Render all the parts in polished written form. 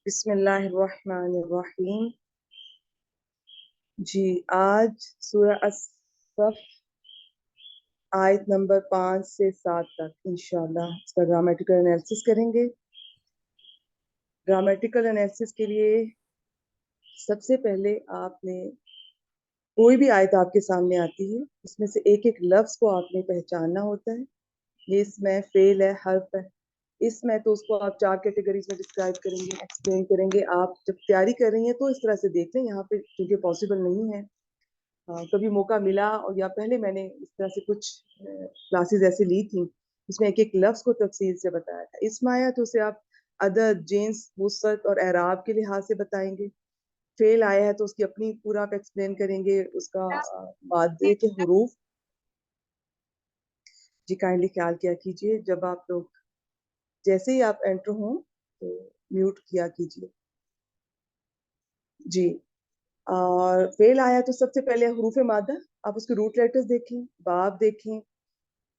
بسم اللہ الرحمن الرحیم. جی آج سورہ الصف آیت نمبر 5 سے 7 تک انشاءاللہ اس کا گرامیٹیکل انالیسس کریں گے. گرامیٹیکل انالیسس کے لیے سب سے پہلے آپ نے کوئی بھی آیت آپ کے سامنے آتی ہے اس میں سے ایک ایک لفظ کو آپ نے پہچاننا ہوتا ہے. یہ اس میں فعل ہے، حرف ہے. اس میں تو اس کو آپ 4 کیٹیگریز میں ڈسکرائب کریں گے، ایکسپلین کریں گے. آپ جب تیاری کر رہی ہیں تو اس طرح سے دیکھ لیں، یہاں پہ کیونکہ پاسبل نہیں ہے. کبھی موقع ملا اور یا پہلے میں نے اس طرح سے کچھ کلاسز ایسے لی تھیں اس میں ایک ایک لفظ کو تفصیل سے بتایا تھا. اس میں آیا تو اسے آپ عدد، جنس، وسعت اور اعراب کے لحاظ سے بتائیں گے. فعل آیا ہے تو اس کی اپنی پورا آپ ایکسپلین کریں گے، اس کا مادے کے حروف. جی کائنڈلی خیال کیا کیجیے جب آپ لوگ جیسے ہی آپ انٹر ہوں تو میوٹ کیا کیجیے. جی اور فعل آیا تو سب سے پہلے حروف مادہ آپ اس کے روٹ لیٹرز دیکھیں، باب دیکھیں،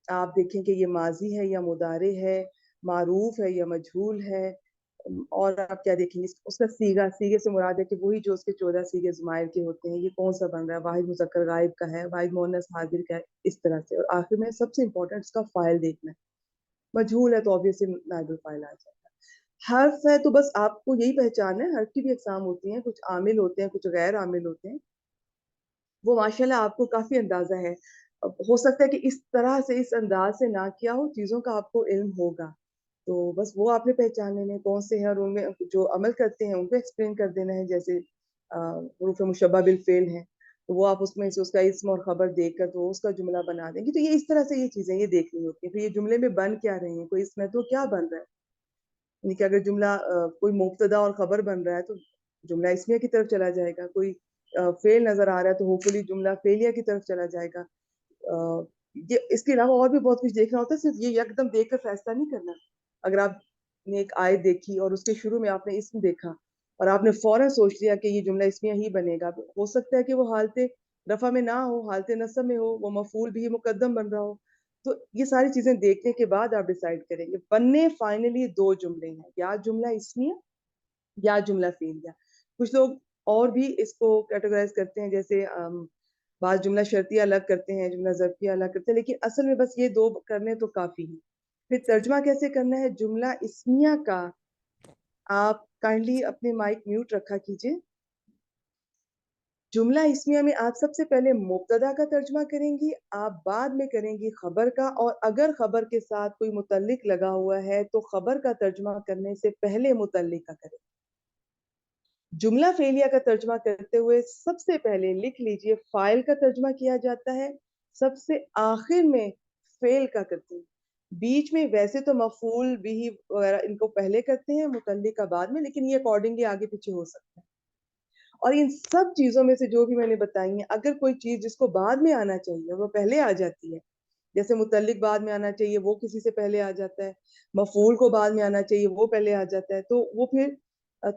آپ دیکھیں کہ یہ ماضی ہے یا مضارع ہے، معروف ہے یا مجہول ہے. اور آپ کیا دیکھیں گے اس کا سیگا. سیگے سے مراد ہے کہ وہی جو اس کے 14 سیگے ضمائر کے ہوتے ہیں، یہ کون سا بن رہا ہے، واحد مذکر غائب کا ہے، واحد مؤنث حاضر کا ہے، اس طرح سے. اور آخر میں سب سے امپورٹنٹ اس کا فاعل دیکھنا ہے. مجہول ہے تو obviously نائب الفاعل آ جائے گا. حرف ہے تو بس آپ کو یہی پہچان ہے. حرف کی بھی اقسام ہوتی ہیں، کچھ عامل ہوتے ہیں، کچھ غیر عامل ہوتے ہیں. وہ ماشاءاللہ آپ کو کافی اندازہ ہے. ہو سکتا ہے کہ اس طرح سے اس انداز سے نہ کیا ہو چیزوں کا آپ کو علم ہوگا، تو بس وہ آپ نے پہچان لینے کون سے ہیں اور ان میں جو عمل کرتے ہیں ان کو ایکسپلین کر دینا ہے. جیسے حروف مشبہ بالفعل ہیں تو وہ آپ اس میں سے اس کا اسم اور خبر دیکھ کر تو اس کا جملہ بنا دیں گے. تو یہ اس طرح سے یہ چیزیں یہ دیکھنی ہوتی ہیں. پھر یہ جملے میں بن کیا رہی ہیں، کوئی اس میں تو کیا بن رہا ہے. یعنی کہ اگر جملہ کوئی مبتدا اور خبر بن رہا ہے تو جملہ اسمیہ کی طرف چلا جائے گا. کوئی فعل نظر آ رہا ہے تو ہوپفلی جملہ فعلیہ کی طرف چلا جائے گا. اس کے علاوہ اور بھی بہت کچھ دیکھنا ہوتا ہے. صرف یہ یکدم دیکھ کر فیصلہ نہیں کرنا. اگر آپ نے ایک آیت دیکھی اور اس کے شروع میں آپ نے اسم دیکھا اور آپ نے فوراً سوچ لیا کہ یہ جملہ اسمیہ ہی بنے گا، ہو سکتا ہے کہ وہ حالت رفع میں نہ ہو، حالت نصب میں ہو، وہ مفعول بھی مقدم بن رہا ہو. تو یہ ساری چیزیں دیکھنے کے بعد آپ ڈیسائیڈ کریں گے. بننے فائنلی 2 جملے ہیں، یا جملہ اسمیہ یا جملہ فعلیہ. کچھ لوگ اور بھی اس کو کیٹیگرائز کرتے ہیں، جیسے بعض جملہ شرطیہ الگ کرتے ہیں، جملہ ظرفیہ الگ کرتے ہیں، لیکن اصل میں بس یہ 2 کرنے تو کافی ہیں. پھر ترجمہ کیسے کرنا ہے جملہ اسمیہ کا. آپ کائنڈلی اپنے مائک میوٹ رکھا کیجئے. جملہ اسمیہ میں آپ سب سے پہلے مبتدا کا ترجمہ کریں گی، آپ بعد میں کریں گی خبر کا، اور اگر خبر کے ساتھ کوئی متعلق لگا ہوا ہے تو خبر کا ترجمہ کرنے سے پہلے متعلق کا کریں. جملہ فعلیہ کا ترجمہ کرتے ہوئے سب سے پہلے لکھ لیجئے فاعل کا ترجمہ کیا جاتا ہے، سب سے آخر میں فعل کا کرتے ہیں. بیچ میں ویسے تو مفعول بھی وغیرہ ان کو پہلے کرتے ہیں، متعلق کا بعد میں، لیکن یہ اکارڈنگلی آگے پیچھے ہو سکتا ہے. اور ان سب چیزوں میں سے جو بھی میں نے بتائی ہیں، اگر کوئی چیز جس کو بعد میں آنا چاہیے وہ پہلے آ جاتی ہے، جیسے متعلق بعد میں آنا چاہیے وہ کسی سے پہلے آ جاتا ہے، مفعول کو بعد میں آنا چاہیے وہ پہلے آ جاتا ہے، تو وہ پھر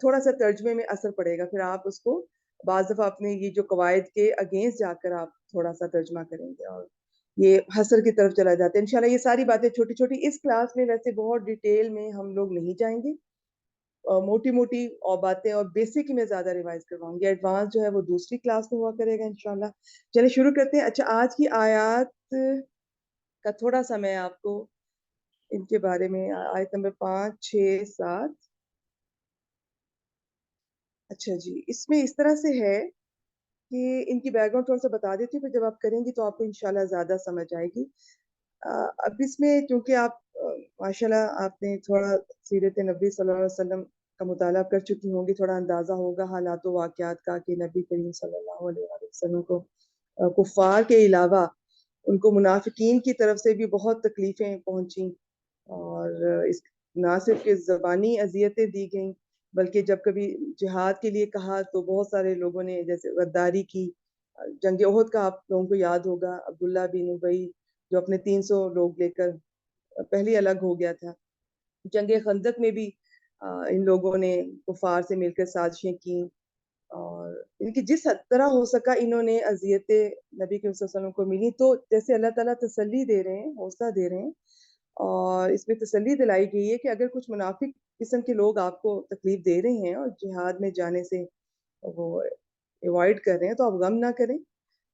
تھوڑا سا ترجمے میں اثر پڑے گا. پھر آپ اس کو بعض دفعہ اپنے یہ جو قواعد کے اگینسٹ جا کر آپ تھوڑا سا ترجمہ کریں گے اور یہ حصر کی طرف چلا جاتا ہے. انشاءاللہ یہ ساری باتیں چھوٹی چھوٹی اس کلاس میں ویسے بہت ڈیٹیل میں ہم لوگ نہیں جائیں گے. موٹی موٹی اور باتیں اور بیسک میں زیادہ ریوائز کرواؤں گی. ایڈوانس جو ہے وہ دوسری کلاس میں ہوا کرے گا انشاءاللہ. چلے شروع کرتے ہیں. اچھا آج کی آیات کا تھوڑا سا میں آپ کو ان کے بارے میں آیت نمبر 5، 6، 7. اچھا جی اس میں اس طرح سے ہے کہ ان کی بیک گراؤنڈ تھوڑا سا بتا دیتی ہوں، پھر جب آپ کریں گی تو آپ کو انشاءاللہ زیادہ سمجھ آئے گی. اب اس میں چونکہ آپ ماشاءاللہ آپ نے تھوڑا سیرت نبی صلی اللہ علیہ وسلم کا مطالعہ کر چکی ہوں گی، تھوڑا اندازہ ہوگا حالات و واقعات کا کہ نبی کریم صلی اللہ علیہ وسلم کو کفار کے علاوہ ان کو منافقین کی طرف سے بھی بہت تکلیفیں پہنچیں، اور اس نہ صرف کہ زبانی اذیتیں دی گئیں بلکہ جب کبھی جہاد کے لیے کہا تو بہت سارے لوگوں نے جیسے غداری کی. جنگ احد کا آپ لوگوں کو یاد ہوگا، عبداللہ بن ابی جو اپنے 300 لوگ لے کر پہلی الگ ہو گیا تھا. جنگ خندق میں بھی ان لوگوں نے کفار سے مل کر سازشیں کی، اور ان کی جس طرح ہو سکا انہوں نے اذیتیں نبی کے صلی اللہ علیہ وسلم کو ملی. تو جیسے اللہ تعالیٰ تسلی دے رہے ہیں، حوصلہ دے رہے ہیں، اور اس میں تسلی دلائی گئی ہے کہ اگر کچھ منافق قسم کے لوگ آپ کو تکلیف دے رہے ہیں اور جہاد میں جانے سے وہ ایوائڈ کر رہے ہیں تو آپ غم نہ کریں.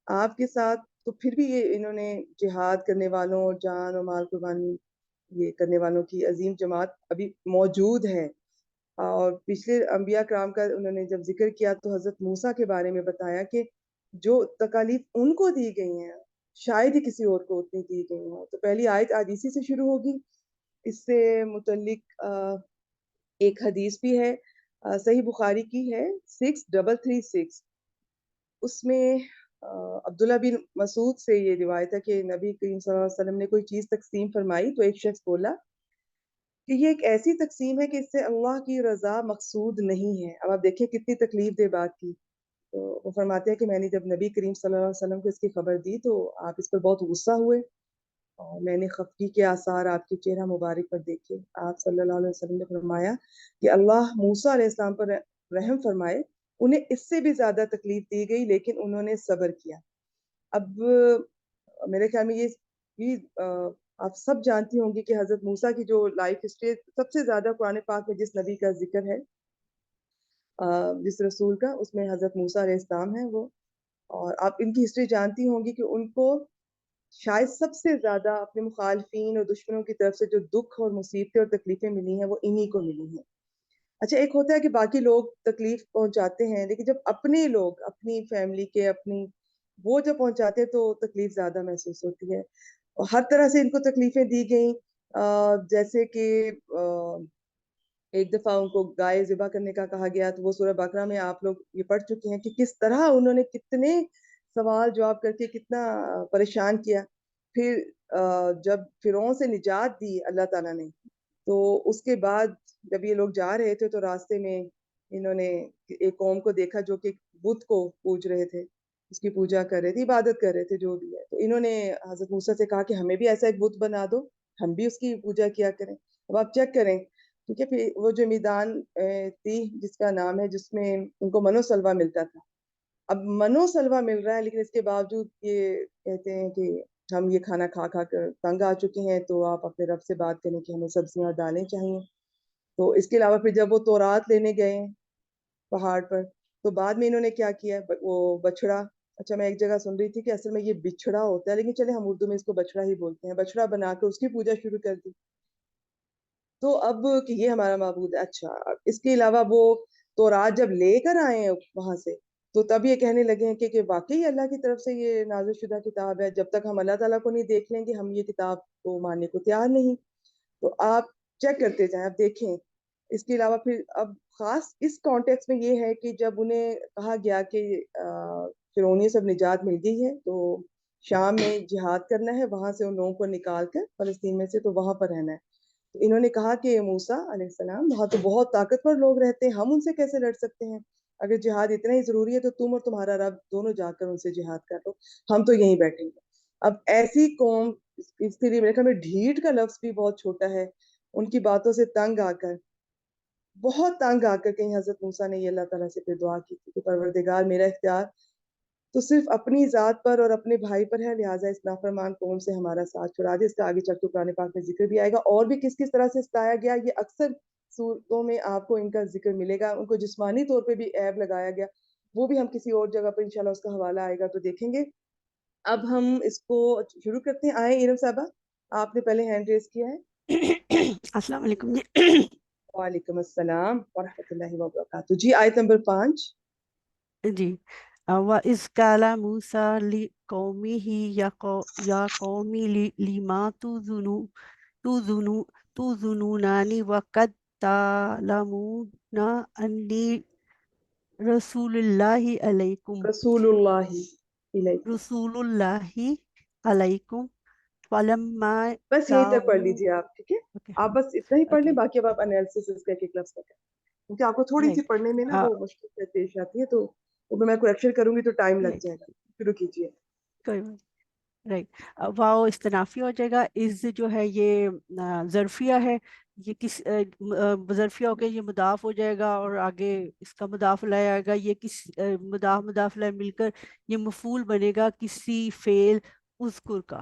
آپ کے ساتھ تو پھر بھی یہ انہوں نے جہاد کرنے والوں اور جان اور مال قربانی یہ کرنے والوں کی عظیم جماعت ابھی موجود ہے. اور پچھلے انبیاء کرام کا انہوں نے جب ذکر کیا تو حضرت موسیٰ کے بارے میں بتایا کہ جو تکالیف ان کو دی گئی ہیں شاید ہی کسی اور کو اتنی دی گئی ہوں. تو پہلی آیت آج اسی سے شروع ہوگی. اس سے متعلق ایک حدیث بھی ہے صحیح بخاری کی ہے 6336. اس میں عبداللہ بن مسعود سے یہ روایت ہے کہ نبی کریم صلی اللہ علیہ وسلم نے کوئی چیز تقسیم فرمائی تو ایک شخص بولا کہ یہ ایک ایسی تقسیم ہے کہ اس سے اللہ کی رضا مقصود نہیں ہے. اب آپ دیکھیں کتنی تکلیف دہ بات کی. تو وہ فرماتے ہیں کہ میں نے جب نبی کریم صلی اللہ علیہ وسلم کو اس کی خبر دی تو آپ اس پر بہت غصہ ہوئے اور میں نے خفگی کے آثار آپ کے چہرہ مبارک پر دیکھے. آپ صلی اللہ علیہ وسلم نے فرمایا کہ اللہ موسیٰ علیہ السلام پر رحم فرمائے, انہیں اس سے بھی زیادہ تکلیف دی گئی لیکن انہوں نے صبر کیا. اب میرے خیال میں یہ آپ سب جانتی ہوں گی کہ حضرت موسیٰ کی جو لائف ہسٹری سب سے زیادہ قرآن پاک میں جس نبی کا ذکر ہے جس رسول کا, اس میں حضرت موسیٰ علیہ السلام ہے وہ. اور آپ ان کی ہسٹری جانتی ہوں گی کہ ان کو شاید سب سے زیادہ اپنے مخالفین اور دشمنوں کی طرف سے جو دکھ اور مصیبتیں اور تکلیفیں ملی ہیں وہ انہی کو ملی ہیں. اچھا ایک ہوتا ہے کہ باقی لوگ تکلیف پہنچاتے ہیں لیکن جب اپنے لوگ اپنی فیملی کے اپنی وہ جب پہنچاتے ہیں تو تکلیف زیادہ محسوس ہوتی ہے. اور ہر طرح سے ان کو تکلیفیں دی گئیں جیسے کہ ایک دفعہ ان کو گائے ذبح کرنے کا کہا گیا تو وہ سورہ بقرہ میں آپ لوگ یہ پڑھ چکے ہیں کہ کس طرح انہوں نے کتنے سوال جواب کر کے کتنا پریشان کیا. پھر جب فرعون سے نجات دی اللہ تعالیٰ نے تو اس کے بعد جب یہ لوگ جا رہے تھے تو راستے میں انہوں نے ایک قوم کو دیکھا جو کہ بت کو پوج رہے تھے, اس کی پوجا کر رہے تھے, عبادت کر رہے تھے جو بھی ہے. تو انہوں نے حضرت موسیٰ سے کہا کہ ہمیں بھی ایسا ایک بت بنا دو, ہم بھی اس کی پوجا کیا کریں. اب آپ چیک کریں ٹھیک ہے. پھر وہ جو میدان تھی جس کا نام ہے جس میں ان کو منو سلوا ملتا تھا. اب منو سلوا مل رہا ہے لیکن اس کے باوجود یہ کہتے ہیں کہ ہم یہ کھانا کھا کھا کر تنگ آ چکے ہیں تو آپ اپنے رب سے بات کریں کہ ہمیں سبزیاں اور دالیں چاہیے. تو اس کے علاوہ پھر جب وہ تورات لینے گئے پہاڑ پر تو بعد میں انہوں نے کیا کیا, وہ بچڑا, اچھا میں ایک جگہ سن رہی تھی کہ اصل میں یہ بچھڑا ہوتا ہے لیکن چلے ہم اردو میں اس کو بچڑا ہی بولتے ہیں, بچڑا بنا کر اس کی پوجا شروع کر دی. تو اب کہ یہ ہمارا معبود ہے. اچھا اس کے علاوہ وہ تورات جب لے کر آئے ہیں وہاں سے تو تب یہ کہنے لگے ہیں کہ واقعی اللہ کی طرف سے یہ نازل شدہ کتاب ہے, جب تک ہم اللہ تعالیٰ کو نہیں دیکھ لیں گے ہم یہ کتاب کو ماننے کو تیار نہیں. تو آپ چیک کرتے جائیں, آپ دیکھیں. اس کے علاوہ پھر اب خاص اس کانٹیکس میں یہ ہے کہ جب انہیں کہا گیا کہ فرعونی سب نجات مل گئی ہے تو شام میں جہاد کرنا ہے, وہاں سے ان لوگوں کو نکال کر فلسطین میں سے تو وہاں پر رہنا ہے. تو انہوں نے کہا کہ موسیٰ علیہ السلام وہاں تو بہت طاقتور لوگ رہتے ہیں, ہم ان سے کیسے لڑ سکتے ہیں؟ اگر جہاد اتنا ہی ضروری ہے تو تم اور تمہارا رب دونوں جا کر ان سے جہاد کر لو, ہم تو یہیں بیٹھیں گے. اب ایسی قوم, اس کے لیے میرے خیال میں ڈھیٹ کا لفظ بھی بہت چھوٹا ہے, ان کی باتوں سے تنگ آ کر بہت تنگ آ کر کہیں حضرت موسیٰ نے یہ اللہ تعالیٰ سے پھر دعا کی تھی کہ پروردگار میرا اختیار تو صرف اپنی ذات پر اور اپنے بھائی پر ہے, لہٰذا اس نافرمان قوم سے ہمارا ساتھ چھڑا دے. اس کا آگے چل کے قرآن پاک میں ذکر بھی آئے گا اور بھی کس کس طرح سے ستایا گیا, یہ اکثر صورتوں میں آپ کو ان کا ذکر ملے گا. ان کو جسمانی طور پہ بھی عیب لگایا گیا, وہ بھی ہم کسی اور جگہ پر انشاءاللہ اس کا حوالہ آئے گا تو دیکھیں گے. اب ہم اس کو شروع کرتے ہیں. آئیں ارم صاحبہ, آپ نے پہلے ہینڈ ریز کیا ہے. السلام علیکم جی. وعلیکم السلام ورحمۃ اللہ وبرکاتہ. جی آیت نمبر 5. جی وَإِذْ قَالَ مُوسَىٰ لِقَوْمِهِ يَا قَوْمِ لِمَ تُؤْذُونَنِي وَقَدْ تَعْلَمُونَ أَنِّي رَسُولُ اللَّهِ عَلَيْكُمْ رسول اللہ علیکم فلما بس یہیں تک پڑھ جاؤ. لیجیے آپ, ٹھیک ہے. آپ بس اتنا ہی پڑھ لیں, باقی اب آپ انالیسس اس کا ایک لفظ کا کریں کیونکہ آپ کو تھوڑی سی پڑھنے میں نا وہ مشکل پیش آتی ہے تو وہ میں کریکشن کروں گی تو ٹائم لگ جائے گا. شروع کیجیے. کوئی رائٹ. واو استنافی ہو جائے گا. از جو ہے یہ ظرفیہ ہے, یہ کس ظرفیہ ہو کے یہ مضاف ہو جائے گا اور آگے اس کا مضاف لائے آئے گا. یہ کس مضاف لائے مل کر یہ مفعول بنے گا کسی فعل اذکر کا.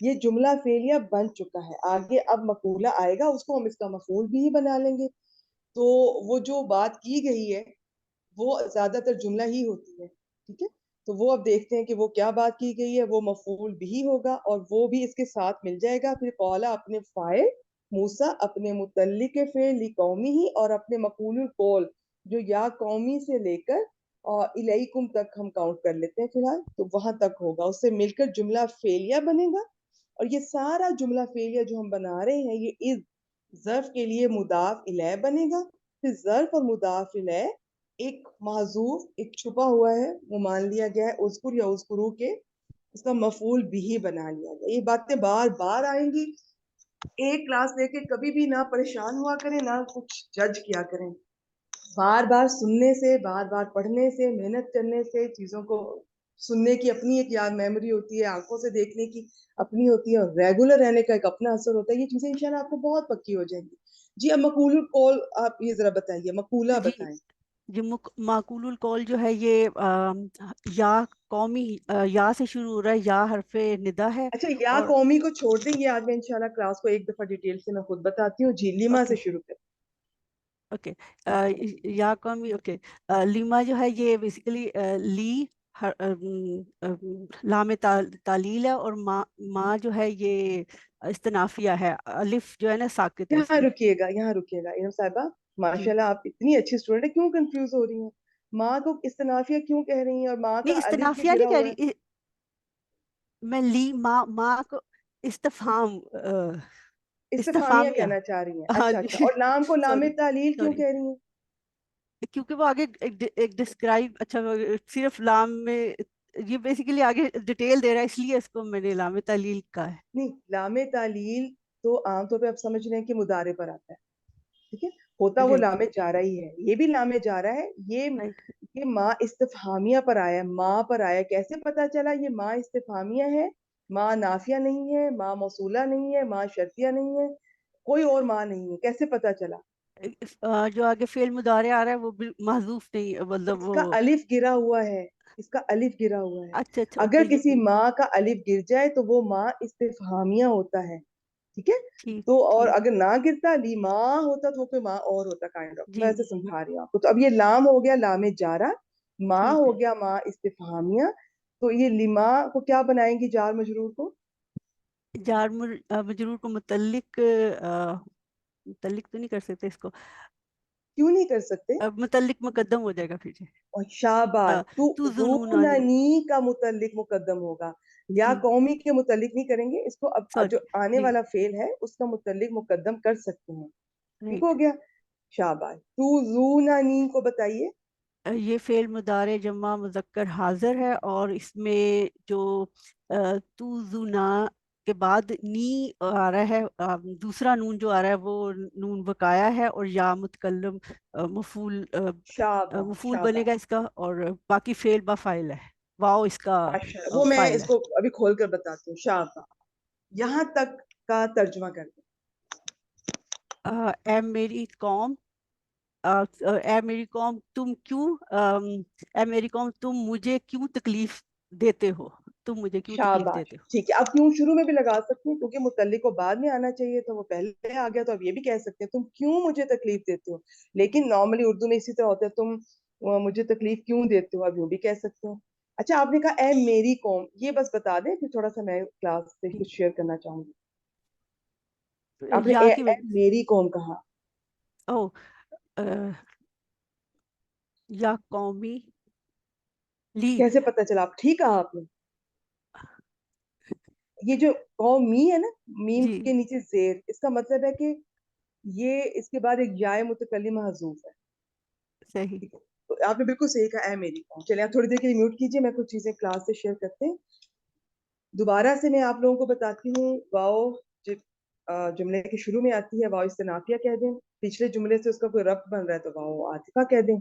یہ جملہ فعلیہ بن چکا ہے. آگے اب مقولہ آئے گا, اس کو ہم اس کا مفعول بھی ہی بنا لیں گے. تو وہ جو بات کی گئی ہے وہ زیادہ تر جملہ ہی ہوتی ہے. ٹھیک ہے, تو وہ اب دیکھتے ہیں کہ وہ کیا بات کی گئی ہے. وہ مفعول بھی ہوگا اور وہ بھی اس کے ساتھ مل جائے گا. پھر قولا اپنے فاعل, موسیٰ اپنے متعلق فعل قومی ہی, اور اپنے مقول القول جو یا قومی سے لے کر اور الیکم تک ہم کاؤنٹ کر لیتے ہیں فی الحال, تو وہاں تک ہوگا. اس سے مل کر جملہ فعلیہ بنے گا. اور یہ سارا جملہ فعلیہ جو ہم بنا رہے ہیں یہ از ظرف کے لیے مضاف الیہ بنے گا. پھر ظرف اور مضاف الیہ ایک محذوف, ایک چھپا ہوا ہے, وہ مان لیا گیا ہے اذکر یا اذکرو کے, اس کا مفعول بھی بنا لیا گیا. یہ باتیں بار بار آئیں گی. ایک کلاس لے کے کبھی بھی نہ پریشان ہوا کریں, نہ کچھ جج کیا کریں. بار بار سننے سے, بار بار پڑھنے سے, محنت کرنے سے, چیزوں کو سننے کی اپنی ایک یاد میموری ہوتی ہے, آنکھوں سے دیکھنے کی اپنی ہوتی ہے, اور ریگولر رہنے کا ایک اپنا اثر ہوتا ہے. یہ چیزیں انشاءاللہ آپ کو بہت پکی ہو جائیں گی. جی اب مقول القول آپ یہ ذرا بتائیے, مقولہ جی بتائیں. جی معقول القول جو ہے یہ یا قومی یا سے شروع ہو رہا ہے, یا حرف ندا ہے. اچھا, یا اور قومی کو چھوڑ دیں, یہ آگے انشاءاللہ کلاس کو ایک دفعہ ڈیٹیل سے میں خود بتاتی ہوں. جی لیما اوکے سے شروع کریں. اوکے یا قومی اوکے. لیما جو ہے یہ بیسیکلی لی لام تعلیل ہے, اور ما جو ہے یہ استنافیہ ہے. الف جو ہے نا ساکت ہے اس یہاں میں. رکیے گا, یہاں رکیے گا انعم صاحبہ, جی ماشاءاللہ آپ اتنی اچھی اسٹوڈنٹ ہے, کیوں کنفیوز ہو رہی ہیں؟ ماں کو استنافیہ کیوں کہہ رہی ہیں, اور ماں کا نہیں الف جو استنافیہ گرا نہیں کہہ ہوا ہے؟ رہی, میں ماں کو استفہام استفہامیہ استفامیہ. کہنا چاہ رہی ہیں. ہاں اچھا اچھا, جی اور لام کو لام سوری تعلیل کیوں سوری کہہ رہی ہیں؟ کیونکہ وہ آگے ایک ڈسکرائب, اچھا صرف لام میں یہ بیسیکلی آگے ڈیٹیل دے رہا ہے, اس لیے اس کو میں نے لام تعلیل کا ہے. نہیں, لام تعلیل تو عام طور پہ آپ سمجھ رہے ہیں کہ مضارع پر آتا ہے. ٹھیک ہے, ہوتا وہ رائٹ لام جارہ ہی ہے, یہ بھی لام جارہ ہے. رائٹ یہ ماں استفہامیہ پر آیا, ماں پر آیا. کیسے پتا چلا یہ ماں استفہامیہ ہے؟ ماں نافیہ نہیں ہے, ماں موصولہ نہیں ہے, ماں شرطیہ نہیں ہے, کوئی اور ماں نہیں ہے. کیسے پتا چلا؟ جو آگے فعل مضارع آ رہا ہے وہ محذوف نہیں, مطلب اس وہ کا الف گرا ہوا ہے, اس کا الف گرا ہوا ہے. اچھا اچھا اگر اوکے کسی ماں کا الف گر جائے تو وہ ماں استفہامیہ ہوتا ہے. ٹھیک ہے, ٹھیک تو اور ٹھیک اگر نہ گرتا لی ماں ہوتا تو وہ کوئی ماں اور ہوتا. کائنڈ آف, جی میں ایسے سمجھا رہی ہوں آپ کو. تو اب یہ لام ہو گیا لام جارہ, ماں ٹھیک ہو ہے. گیا ماں استفہامیہ. تو یہ لما کو کیا بنائیں گی جار مجرور کو؟ جار مجرور کو متعلق تو نہیں کر سکتے اس کو, کیوں نہیں کر سکتے؟ متعلق مقدم ہو جائے گا پھر. اور شاباش, تو تو ظنونانی, ظنوننی کا متعلق مقدم ہوگا. یا جی قومی کے متعلق نہیں کریں گے اس کو, اب جو سوری آنے جی والا فعل ہے اس کا متعلق مقدم کر سکتے ہیں. ٹھیک رائٹ. ہو گیا, شاباش. تو ظنوننی کو بتائیے. یہ فعل مضارع جمع مذکر حاضر ہے, اور اس میں جو تو زنا کے بعد نی آ رہا ہے, دوسرا نون جو آ رہا ہے وہ نون بقایا ہے, اور یا متکلم مفعول شاباش مفعول بنے گا شاباش, اس کا, اور باقی فعل با فاعل ہے. واو اس کا ماشاءاللہ. وہ میں فاعل اس ہے. کو ابھی کھول کر بتاتی ہوں. شاباش, یہاں تک کا ترجمہ کر دیں. اے میری قوم, اے میری قوم تم کیوں اے میری قوم تم مجھے کیوں تکلیف دیتے ہو, تم مجھے کیوں تکلیف شاباش, دیتے ہو. ٹھیک ہے. اب کیوں شروع میں بھی لگا سکتے ہیں کیونکہ متعلق کو بعد میں آنا چاہیے, تو وہ پہلے آ گیا, تو اب یہ بھی کہہ سکتے ہیں تم کیوں مجھے تکلیف دیتے ہو. لیکن نارملی اردو میں اسی طرح ہوتا ہے, تم مجھے تکلیف کیوں دیتے ہو, اب وہ بھی کہہ سکتے ہیں. اچھا, آپ نے کہا اے میری قوم, یہ بس بتا دیں پھر تھوڑا سا میں کلاس سے کچھ شیئر کرنا چاہوں گی. آپ نے یا کی اے میری قوم کہا, او یا قومی لی. کیسے پتا چلا؟ آپ ٹھیک کہا آپ نے. یہ جو قومی ہے نا, میم جی کے نیچے زیر, اس کا مطلب ہے کہ یہ اس کے بعد ایک جائے متکلم محذوف ہے. صحیح. ٹھیک ہے, تو آپ نے بالکل صحیح کہا, اے میری قوم. چلیں آپ تھوڑی دیر کے لیے میوٹ کیجیے, میں کچھ چیزیں کلاس سے شیئر کرتے ہیں. دوبارہ سے میں آپ لوگوں کو بتاتی ہوں, واؤ جملے کے شروع میں آتی ہے, واؤ استنافیہ کہہ دیں. پچھلے جملے سے اس کا کوئی ربط بن رہا ہے تو واؤ عاطفہ کہہ دیں.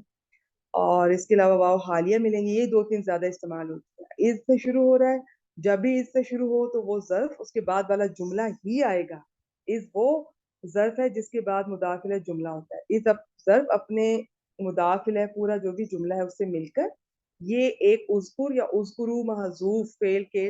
اور اس کے علاوہ واؤ حالیہ ملیں گے, یہ دو تین زیادہ استعمال ہوتی ہیں. از سے شروع ہو رہا ہے, جب بھی اس سے شروع ہو تو وہ ظرف, اس کے بعد والا جملہ ہی آئے گا. از وہ ظرف ہے جس کے بعد مضاف الیہ جملہ ہوتا ہے. از ظرف اپنے مضاف الیہ پورا جو بھی جملہ ہے اس سے مل کر یہ ایک اذکر یا اذکرو محذوف فعل کے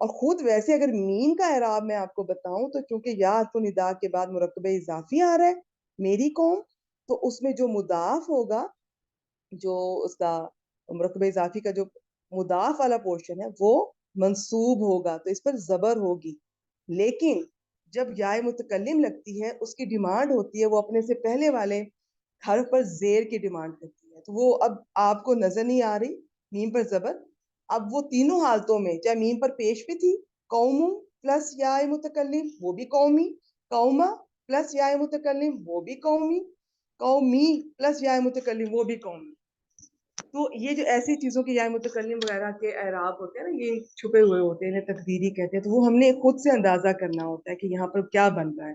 اور خود ویسے اگر میم کا اعراب میں آپ کو بتاؤں تو چونکہ یا حرف ندا کے بعد مرکب اضافی آ رہا ہے میری قوم، تو اس میں جو مضاف ہوگا، جو اس کا مرکب اضافی کا جو مضاف والا پورشن ہے وہ منصوب ہوگا، تو اس پر زبر ہوگی. لیکن جب یا متکلم لگتی ہے اس کی ڈیمانڈ ہوتی ہے وہ اپنے سے پہلے والے حرف پر زیر کی ڈیمانڈ کرتی ہے، تو وہ اب آپ کو نظر نہیں آ رہی میم پر زبر. اب وہ تینوں حالتوں میں چاہے میم پر پیش بھی تھی، قوم پلس یا متکلم وہ بھی قومی، قوما پلس یا متکلم وہ بھی قومی، قومی پلس یا متکلم وہ بھی قومی. تو یہ جو ایسی چیزوں کے یا متکلم وغیرہ کے اعراب ہوتے ہیں نا، یہ چھپے ہوئے ہوتے ہیں، انہیں تقدیری کہتے ہیں، تو وہ ہم نے خود سے اندازہ کرنا ہوتا ہے کہ یہاں پر کیا بن رہا ہے.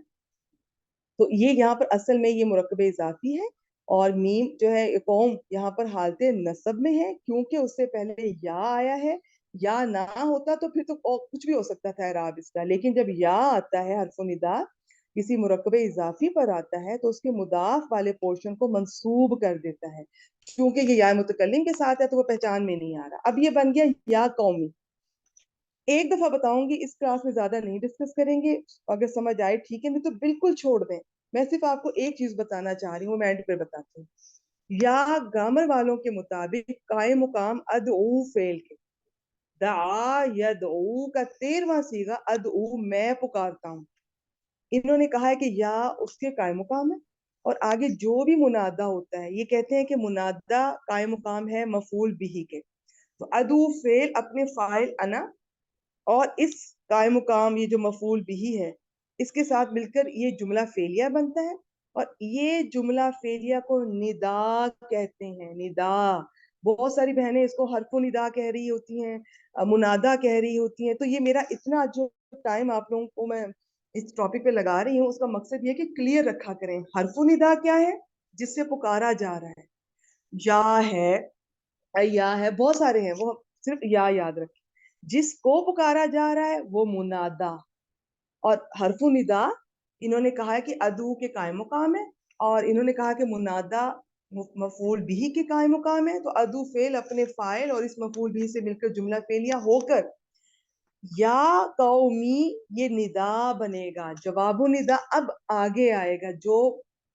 تو یہ یہاں پر اصل میں یہ مرکب اضافی ہے، اور میم جو ہے قوم یہاں پر حالت نصب میں ہے کیونکہ اس سے پہلے یا آیا ہے. یا نہ ہوتا تو پھر تو کچھ بھی ہو سکتا تھا اعراب اس کا، لیکن جب یا آتا ہے حرف ندا کسی مرکب اضافی پر آتا ہے تو اس کے مضاف والے پورشن کو منصوب کر دیتا ہے. کیونکہ یہ یا متکلم کے ساتھ ہے تو وہ پہچان میں نہیں آ رہا. اب یہ بن گیا یا قومی. ایک دفعہ بتاؤں گی، اس کلاس میں زیادہ نہیں ڈسکس کریں گے، اگر سمجھ آئے ٹھیک ہے، نہیں تو بالکل چھوڑ دیں. میں صرف آپ کو ایک چیز بتانا چاہ رہی ہوں، میں اینڈ پہ بتاتی ہوں. یا گرامر والوں کے مطابق قائم مقام ادعو فعل کے، دعا یدعو کا 13واں صیغہ ادعو میں پکارتا ہوں. انہوں نے کہا ہے کہ یا اس کے قائم مقام ہے، اور آگے جو بھی منادہ ہوتا ہے یہ کہتے ہیں کہ منادہ قائم مقام ہے مفعول بھی کے. تو ادعو فعل اپنے فاعل انا اور اس قائم مقام یہ جو مفعول بھی ہے اس کے ساتھ مل کر یہ جملہ فعلیہ بنتا ہے، اور یہ جملہ فعلیہ کو ندا کہتے ہیں. ندا بہت ساری بہنیں اس کو حرف و ندا کہہ رہی ہوتی ہیں، منادا کہہ رہی ہوتی ہیں. تو یہ میرا اتنا جو ٹائم آپ لوگوں کو میں اس ٹاپک پہ لگا رہی ہوں اس کا مقصد یہ کہ کلیئر رکھا کریں حرف و ندا کیا ہے، جس سے پکارا جا رہا ہے. یا ہے، یا ہے، بہت سارے ہیں، وہ صرف یا یاد رکھیں. جس کو پکارا جا رہا ہے وہ منادا. اور حرف ندا انہوں نے کہا ہے کہ ادو کے قائم مقام ہے، اور انہوں نے کہا کہ منادا مفعول بھی کے قائم مقام ہے. تو ادو فعل اپنے فاعل اور اس مفعول بھی سے مل کر جملہ فعلیہ ہو کر یا قومی یہ ندا بنے گا. جواب و ندا اب آگے آئے گا جو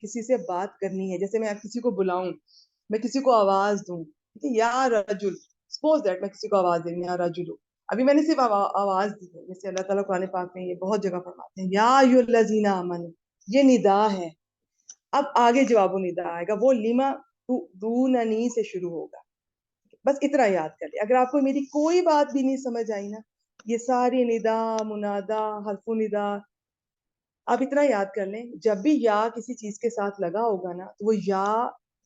کسی سے بات کرنی ہے. جیسے میں کسی کو بلاؤں، میں کسی کو آواز دوں، یا رجل، سپوز دیٹ میں کسی کو آواز دیں یا رجل، ابھی میں نے صرف آواز دی ہے. جیسے اللہ تعالیٰ قرآن پاک میں یہ بہت جگہ فرماتے ہیں یا ایھا الذین آمنوا، یہ ندا ہے. اب آگے جواب و ندا آئے گا، وہ لما دوننی سے شروع ہوگا. بس اتنا یاد کر لیں. اگر آپ کو میری کوئی بات بھی نہیں سمجھ آئی نا، یہ ساری ندا منادا حرف ندا آپ اتنا یاد کر لیں، جب بھی یا کسی چیز کے ساتھ لگا ہوگا نا تو وہ یا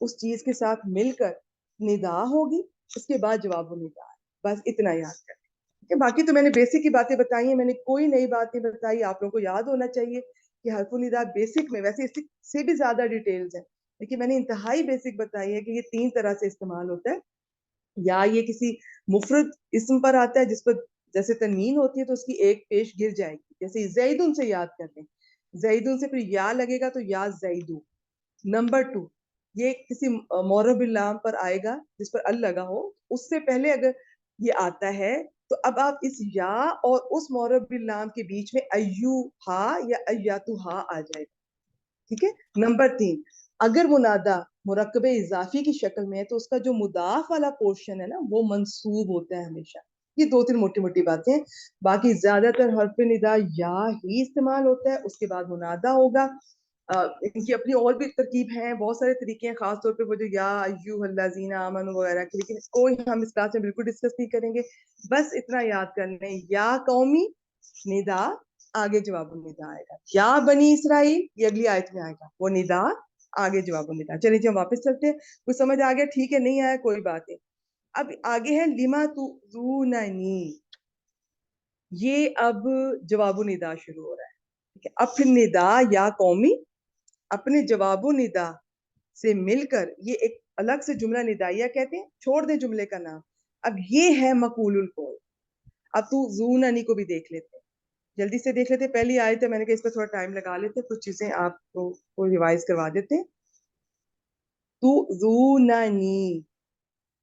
اس چیز کے ساتھ مل کر ندا ہوگی، اس کے بعد جواب و ندا ہے. بس اتنا یاد کر لیں. باقی تو میں نے بیسک کی باتیں بتائی ہیں، میں نے کوئی نئی بات نہیں بتائی. آپ لوگوں کو یاد ہونا چاہیے کہ حرف ندا بیسک میں، ویسے اس سے بھی زیادہ ڈیٹیلز ہیں لیکن میں نے انتہائی بیسک بتائی ہے کہ یہ 3 طرح سے استعمال ہوتا ہے. یا یہ کسی مفرد اسم پر آتا ہے جس پر جیسے تنوین ہوتی ہے تو اس کی ایک پیش گر جائے گی، جیسے زیدن سے یاد کرتے ہیں، زیدن سے پھر یا لگے گا تو یا زیدو. نمبر 2، یہ کسی معرب اللام پر آئے گا جس پر ال لگا ہو، اس سے پہلے اگر یہ آتا ہے تو اب آپ اس یا اور اس معرب اللام کے بیچ میں ایو ہا یا ایاتو ہا آ جائے گا. ٹھیک ہے. نمبر 3، اگر منادا مرکب اضافی کی شکل میں ہے تو اس کا جو مضاف والا پورشن ہے نا وہ منصوب ہوتا ہے ہمیشہ. یہ 2-3 موٹی موٹی باتیں ہیں، باقی زیادہ تر حرف ندا یا ہی استعمال ہوتا ہے، اس کے بعد منادا ہوگا. ان کی اپنی اور بھی ترکیب ہیں، بہت سارے طریقے ہیں، خاص طور پہ وہ جو یا ایھا الذین آمنوا وغیرہ کی، لیکن اس کو ہم اس کلاس میں بالکل ڈسکس نہیں کریں گے. بس اتنا یاد کر لیں، یا قومی ندا، آگے جواب الندا آئے گا. یا بنی اسرائیل یہ اگلی آیت میں آئے گا، وہ ندا آگے جواب الندا. چلیے جی ہم واپس چلتے ہیں. کچھ سمجھ آ گیا؟ ٹھیک ہے، نہیں آیا کوئی بات نہیں. اب آگے ہے لما تؤذوننی، یہ اب جواب الندا شروع ہو رہا ہے. ٹھیک ہے. اب پھر ندا یا قومی اپنے جواب الندا سے مل کر یہ ایک الگ سے جملہ ندائیہ کہتے ہیں. چھوڑ دیں جملے کا نام. اب یہ ہے مقول القول. اب تؤذوننی کو بھی دیکھ لیتے ہیں، جلدی سے دیکھ لیتے. پہلی آیت ہے، میں نے کہا اس پہ تھوڑا ٹائم لگا لیتے، کچھ چیزیں آپ کو ریوائز کروا دیتے. تؤذوننی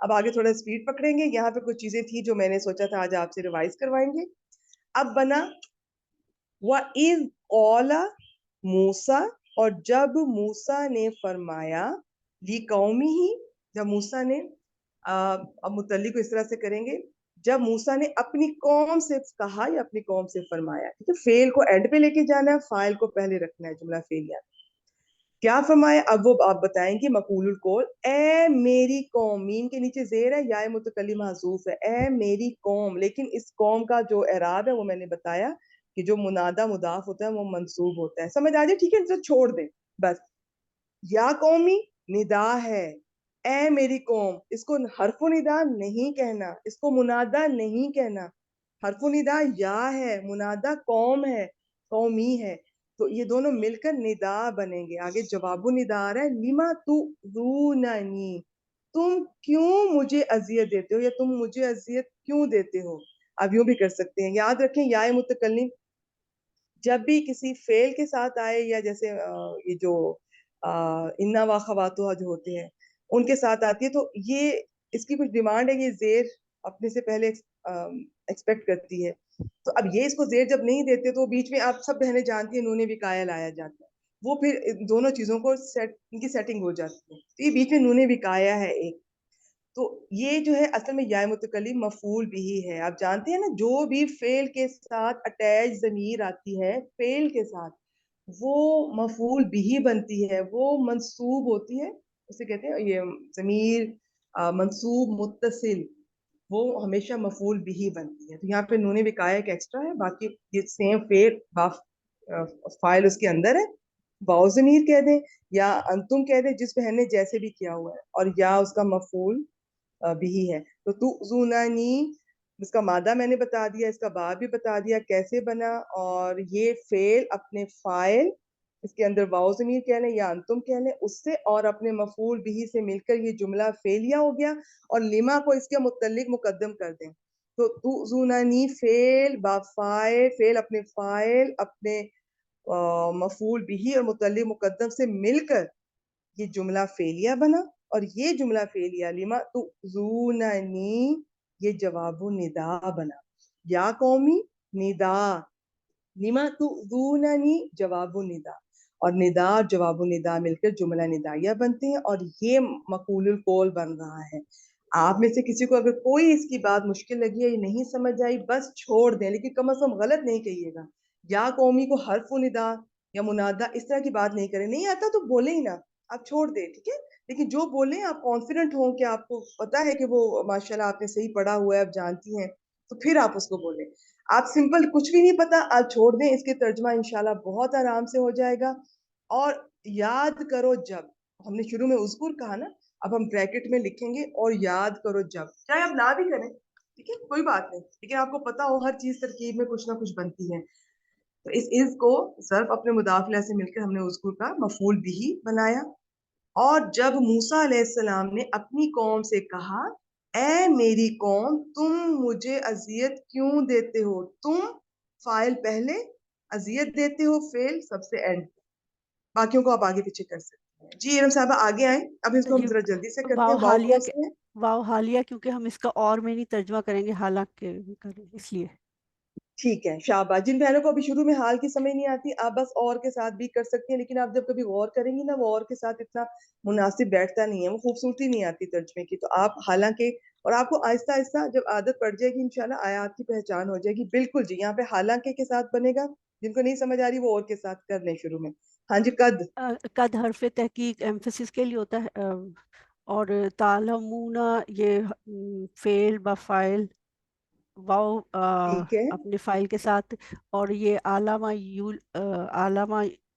اب آگے تھوڑا اسپیڈ پکڑیں گے. یہاں پہ کچھ چیزیں تھی جو میں نے سوچا تھا آج آپ سے ریوائز کروائیں گے. اب بنا وَإِذْ قَالَ موسیٰ, اور جب موسیٰ نے فرمایا, لِقَوْمِهِ, جب موسیٰ نے, اب متعلق کو اس طرح سے کریں گے, جب موسیٰ نے اپنی قوم سے کہا یا اپنی قوم سے فرمایا. ٹھیک ہے, فعل کو اینڈ پہ لے کے جانا ہے, فاعل کو پہلے رکھنا ہے, جملہ فعلیہ. کیا فرمایا, اب وہ آپ بتائیں گے مقول القول, اے میری قوم, میم کے نیچے زیر ہے, یا متکلم محذوف ہے, اے میری قوم. لیکن اس قوم کا جو اعراب ہے وہ میں نے بتایا کہ جو منادہ مضاف ہوتا ہے وہ منصوب ہوتا ہے. سمجھ آ جائے, ٹھیک ہے, تو چھوڑ دیں بس. یا قومی ندا ہے, اے میری قوم, اس کو حرف و ندا نہیں کہنا, اس کو منادہ نہیں کہنا. حرف و ندا یا ہے, منادہ قوم ہے, قومی ہے, تو یہ دونوں مل کر ندا بنیں گے. آگے جواب الندا آ رہا ہے, لما تؤذوننی, تم کیوں مجھے اذیت دیتے ہو, یا تم مجھے اذیت کیوں دیتے ہو. اب یوں بھی کر سکتے ہیں, یاد رکھیں یا متکلم جب بھی کسی فعل کے ساتھ آئے, یا جیسے یہ جو انا و خواتوہا جو ہوتے ہیں ان کے ساتھ آتی ہے, تو یہ اس کی کچھ ڈیمانڈ ہے, یہ زیر اپنے سے پہلے ایکسپیکٹ کرتی ہے. تو اب یہ اس کو زیر جب نہیں دیتے تو بیچ میں, آپ سب بہنیں جانتی ہیں, نون وقایہ لایا جاتا ہے, وہ پھر دونوں چیزوں کو ان کی سیٹنگ ہو جاتی ہے. تو یہ بیچ میں نون وقایہ ہے ایک, تو یہ جو ہے اصل میں یا متکلم مفعول بھی ہے. آپ جانتے ہیں نا, جو بھی فعل کے ساتھ اٹیچ ضمیر آتی ہے فعل کے ساتھ, وہ مفعول بھی بنتی ہے, وہ منصوب ہوتی ہے, اسے کہتے ہیں یہ ضمیر منصوب متصل, وہ ہمیشہ مفعول بھی بنتی ہے. تو یہاں پہ نون وقایہ ایک ایکسٹرا ہے, باقی یہ سیم فعل فاعل اس کے اندر ہے. واو ضمیر کہہ دیں یا انتم کہہ دیں, جس بہن نے جیسے بھی کیا ہوا ہے, اور یا اس کا مفعول بھی ہے. تو تؤذوننی, اس کا مادہ میں نے بتا دیا, اس کا باب بھی بتا دیا کیسے بنا, اور یہ فعل اپنے فاعل, اس کے اندر واو ضمیر کہہ لیں یا انتم کہہ لیں, اس سے اور اپنے مفعول بھی سے مل کر یہ جملہ فعلیہ ہو گیا, اور لما کو اس کے متعلق مقدم کر دیں. تو تؤذوننی فعل با فاعل, فعل اپنے فاعل, اپنے مفعول بھی اور متعلق مقدم سے مل کر یہ جملہ فعلیہ بنا. اور یہ جملہ فعلیہ لما تؤذوننی, یہ جواب ندا بنا. یا قومی ندا, لما تؤذوننی جواب ندا, اور ندا اور جواب ندا مل کر جملہ ندائیہ بنتے ہیں, اور یہ مقول القول بن رہا ہے. آپ میں سے کسی کو اگر کوئی اس کی بات مشکل لگی ہے یا نہیں سمجھ آئی, بس چھوڑ دیں, لیکن کم از کم غلط نہیں کہیے گا. یا قومی کو حرف و ندا یا منادہ اس طرح کی بات نہیں کریں, نہیں آتا تو بولیں ہی نا, آپ چھوڑ دیں, ٹھیک ہے. لیکن جو بولیں آپ کانفیڈنٹ ہوں کہ آپ کو پتا ہے کہ وہ ماشاءاللہ آپ نے صحیح پڑھا ہوا ہے, آپ جانتی ہیں, تو پھر آپ اس کو بولیں. آپ سمپل کچھ بھی نہیں پتا, آپ چھوڑ دیں, اس کے ترجمہ انشاءاللہ بہت آرام سے ہو جائے گا. اور یاد کرو جب, ہم نے شروع میں اذکر کہا نا, اب ہم بریکٹ میں لکھیں گے اور یاد کرو جب, چاہے آپ نہ بھی کریں, ٹھیک ہے, کوئی بات نہیں, لیکن آپ کو پتا ہو ہر چیز ترکیب میں کچھ نہ کچھ بنتی ہے. تو اس کو ظرف اپنے مضاف الیہ سے مل کر ہم نے اذکر کا مفعول بھی بنایا. اور جب موسیٰ علیہ السلام نے اپنی قوم سے کہا, اے میری قوم, تم مجھے اذیت کیوں دیتے ہو, تم فاعل پہلے, اذیت دیتے ہو فعل سب سے اینڈ. باقیوں کو آپ آگے پیچھے کر سکتے ہیں. جی ارم صاحبہ آگے آئیں, اب اس کو ہم جی ذرا جلدی سے کرتے واو ہیں. واؤ حالیہ کون سے ہے؟ واو حالیہ, کیونکہ ہم اس کا اور میں نہیں ترجمہ کریں گے حالانکہ اس لیے. ٹھیک ہے, شاباش. جن بہنوں کو ابھی شروع میں حال کی سمجھ نہیں آتی, آپ بس اور کے ساتھ بھی کر سکتے ہیں, لیکن آپ جب کبھی غور کریں گی نا, وہ اور کے ساتھ اتنا مناسب بیٹھتا نہیں ہے, وہ خوبصورتی نہیں آتی ترجمے کی. تو آپ حالانکہ, اور آپ کو آہستہ آہستہ جب عادت پڑ جائے گی انشاءاللہ آیات کی پہچان ہو جائے گی. بالکل جی, یہاں پہ حالانکہ کے ساتھ بنے گا, جن کو نہیں سمجھ آ رہی وہ اور کے ساتھ کر لیں شروع میں. ہاں جی, قد. قد حرف تحقیق ایمفسس کے لیے ہوتا ہے, اور تعلمون یہ فعل با فاعل, واو ٹھیک ہے, اپنے فائل کے ساتھ, اور یہ علامہ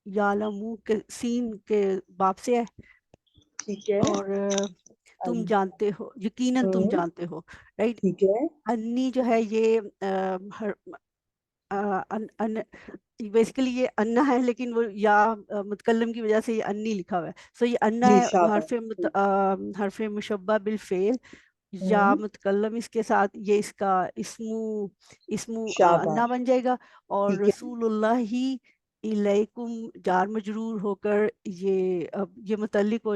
یعلمو کے سین کے باب سے ہے. ٹھیک ہے, اور تم جانتے ہو, یقیناً تم جانتے ہو, رائٹ. ٹھیک ہے, انی جو ہے یہ بیسیکلی یہ انا ہے, لیکن وہ یا متکلم کی وجہ سے یہ انی لکھا ہوا ہے. سو یہ انا جی ہے, شاباش. حرف مشبہ بالفعل, یا متکلم اس کے ساتھ, یہ اس کا اسمو انا شاباش. بن جائے گا. اور ٹھیک ہے, رسول اللہ ہی الیکم جار مجرور ہو کر یہ اب یہ متعلق ہو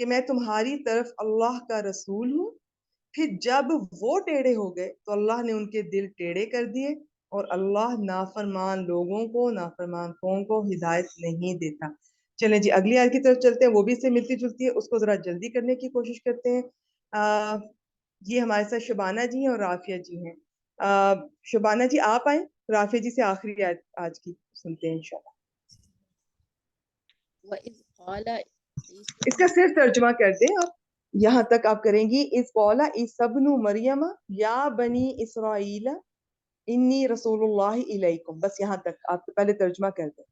کہ میں تمہاری طرف اللہ کا رسول ہوں. پھر جب وہ ٹیڑھے ہو گئے تو اللہ نے ان کے دل ٹیڑھے کر دیے اور اللہ نافرمان لوگوں کو نافرمان قوم کو ہدایت نہیں دیتا. چلیں جی اگلی آیت کی طرف چلتے ہیں, وہ بھی اس سے ملتی جلتی ہے, اس کو ذرا جلدی کرنے کی کوشش کرتے ہیں. یہ ہمارے ساتھ شبانہ جی ہیں اور رافیہ جی ہیں. شبانہ جی آپ آئیں, رافیہ جی سے آخری آیت آج کی سنتے ہیں انشاءاللہ. وَإِذْ قَالَ اس کا صرف ترجمہ کر دیں آپ, یہاں تک آپ کریں گی. اِذْ قَالَ عِیسیٰ ابْنُ مَرْیَمَ یا بنی اسرائیل انی رسول اللہ الیکم, بس یہاں تک آپ پہلے ترجمہ کر دیں.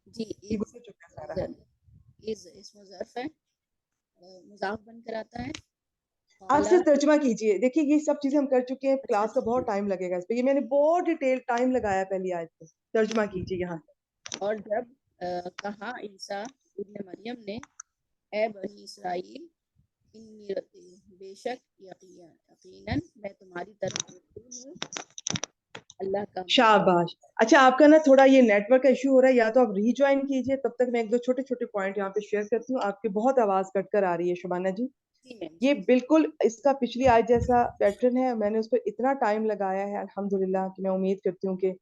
جی یہ گزر چکا سارا. اسم ظرف ہے, مضاف بن کر آتا ہے. آپ قال صرف ترجمہ کیجئے. دیکھیے یہ سب چیزیں ہم کر چکے ہیں, اچھا کلاس کا بہت ٹائم لگے گا اس پہ, یہ میں نے بہت ڈیٹیل ٹائم لگایا پہلی آیت پہ. ترجمہ کیجئے یہاں. اور جب کہا عیسیٰ ابن مریم نے اے بنی اسرائیل انی بے شک یقیناً میں تمہاری طرف رسول ہوں اللہ کا. شاباش. اچھا آپ کا نا تھوڑا یہ نیٹ ورک کا ایشو ہو رہا ہے, یا تو آپ ری جوائن کیجئے, تب تک میں ایک دو چھوٹے چھوٹے پوائنٹ یہاں پہ شیئر کرتی ہوں. آپ کی بہت آواز کٹ کر آ رہی ہے شبانہ جی. یہ بالکل اس کا پچھلی آیت جیسا پیٹرن ہے, میں نے اس پہ اتنا ٹائم لگایا ہے الحمدللہ کہ میں امید کرتی ہوں کہ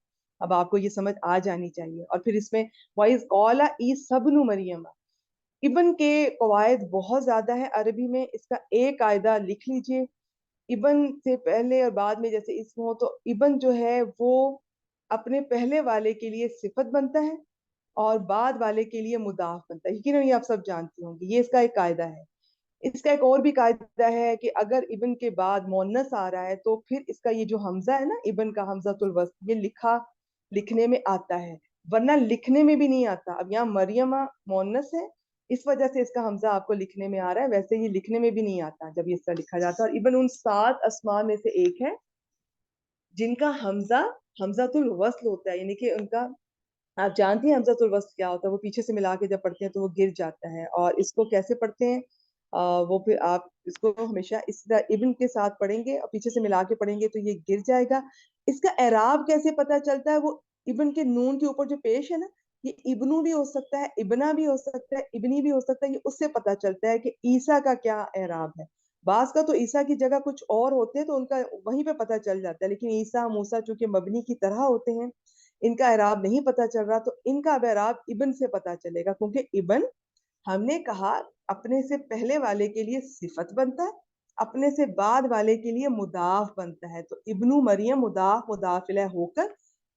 اب آپ کو یہ سمجھ آ جانی چاہیے. اور پھر اس میں وَإِذْ قَالَ عِیسیٰ ابْنُ مَرْیَمَ, ابن کے قواعد بہت زیادہ ہے عربی میں. اس کا ایک قاعدہ لکھ لیجئے, ابن سے پہلے اور بعد میں جیسے اسم ہو تو ابن جو ہے وہ اپنے پہلے والے کے لیے صفت بنتا ہے اور بعد والے کے لیے مضاف بنتا ہے. یقیناً یہ آپ سب جانتی ہوں گی, یہ اس کا ایک قاعدہ ہے. اس کا ایک اور بھی قاعدہ ہے کہ اگر ابن کے بعد مؤنث آ رہا ہے تو پھر اس کا یہ جو حمزہ ہے نا ابن کا, حمزۃ الوصل, یہ لکھنے میں آتا ہے, ورنہ لکھنے میں بھی نہیں آتا. اب یہاں مریمہ مؤنث ہے, اس وجہ سے اس کا حمزہ آپ کو لکھنے میں آ رہا ہے, ویسے یہ لکھنے میں بھی نہیں آتا جب یہ اس طرح لکھا جاتا ہے. اور ابن ان 7 اسماء میں سے ایک ہے جن کا حمزہ حمزۃ الوصل ہوتا ہے, یعنی کہ ان کا, آپ جانتی ہیں حمزۃ الوصل کیا ہوتا ہے, وہ پیچھے سے ملا کے جب پڑھتے ہیں تو وہ گر جاتا ہے. اور اس کو کیسے پڑھتے ہیں, وہ پھر آپ اس کو ہمیشہ اس طرح ابن کے ساتھ پڑھیں گے اور پیچھے سے ملا کے پڑھیں گے تو یہ گر جائے گا. اس کا اعراب کیسے پتہ چلتا ہے, وہ ابن کے نون کے اوپر جو پیش ہے نا, یہ ابنو بھی ہو سکتا ہے, ابنا بھی ہو سکتا ہے, ابنی بھی ہو سکتا ہے. یہ اس سے پتہ چلتا ہے کہ عیسیٰ کا کیا اعراب ہے. بعض کا تو عیسیٰ کی جگہ کچھ اور ہوتے ہیں تو ان کا وہیں پہ پتہ چل جاتا ہے, لیکن عیسیٰ موسیٰ چونکہ مبنی کی طرح ہوتے ہیں, ان کا اعراب نہیں پتہ چل رہا, تو ان کا اعراب ابن سے پتہ چلے گا. کیونکہ ابن ہم نے کہا اپنے سے پہلے والے کے لیے صفت بنتا ہے, اپنے سے بعد والے کے لیے مضاف بنتا ہے. تو ابن مریم مضاف مضاف الیہ ہو کر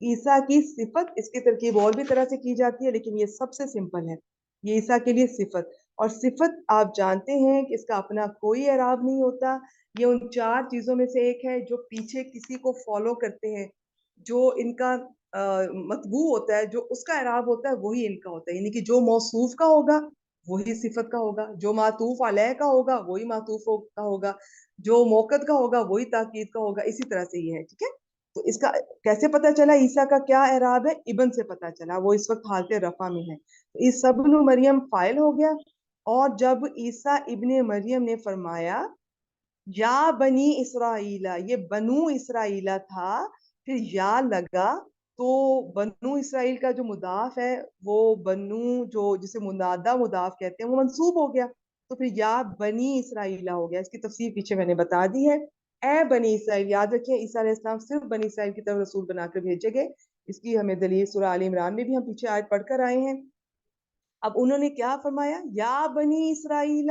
عیسیٰ کی صفت, اس کی ترکیب اور بھی طرح سے کی جاتی ہے لیکن یہ سب سے سمپل ہے, یہ عیسیٰ کے لیے صفت. اور صفت آپ جانتے ہیں کہ اس کا اپنا کوئی اعراب نہیں ہوتا, یہ ان 4 چیزوں میں سے ایک ہے جو پیچھے کسی کو فالو کرتے ہیں, جو ان کا مطبوع ہوتا ہے, جو اس کا اعراب ہوتا ہے وہی ان کا ہوتا ہے. یعنی کہ جو موصوف کا ہوگا وہی صفت کا ہوگا, جو معطوف علیہ کا ہوگا وہی معطوف کا ہوگا, جو موقت کا ہوگا وہی تاکید کا ہوگا. اسی طرح سے یہ ہے. ٹھیک ہے, تو اس کا کیسے پتا چلا عیسیٰ کا کیا اعراب ہے, ابن سے پتا چلا, وہ اس وقت حالت رفع میں ہے. عیسیٰ ابن مریم فاعل ہو گیا, اور جب عیسیٰ ابن مریم نے فرمایا یا بنی اسرائیل, یہ بنو اسرائیل تھا, پھر یا لگا, تو بنو اسرائیل کا جو مضاف ہے وہ بنو, جو جسے منادہ مضاف کہتے ہیں, وہ منصوب ہو گیا, تو پھر یا بنی اسرائیل ہو گیا. اس کی تفسیر پیچھے میں نے بتا دی ہے. اے بنی اسرائیل, یاد رکھیں عیسیٰ علیہ السلام صرف بنی اسرائیل کی طرف رسول بنا کر بھیجے گئے. اس کی ہمیں دلیل سورہ آل عمران میں بھی ہم پیچھے آیت پڑھ کر آئے ہیں. اب انہوں نے کیا فرمایا, یا بنی اسرائیل,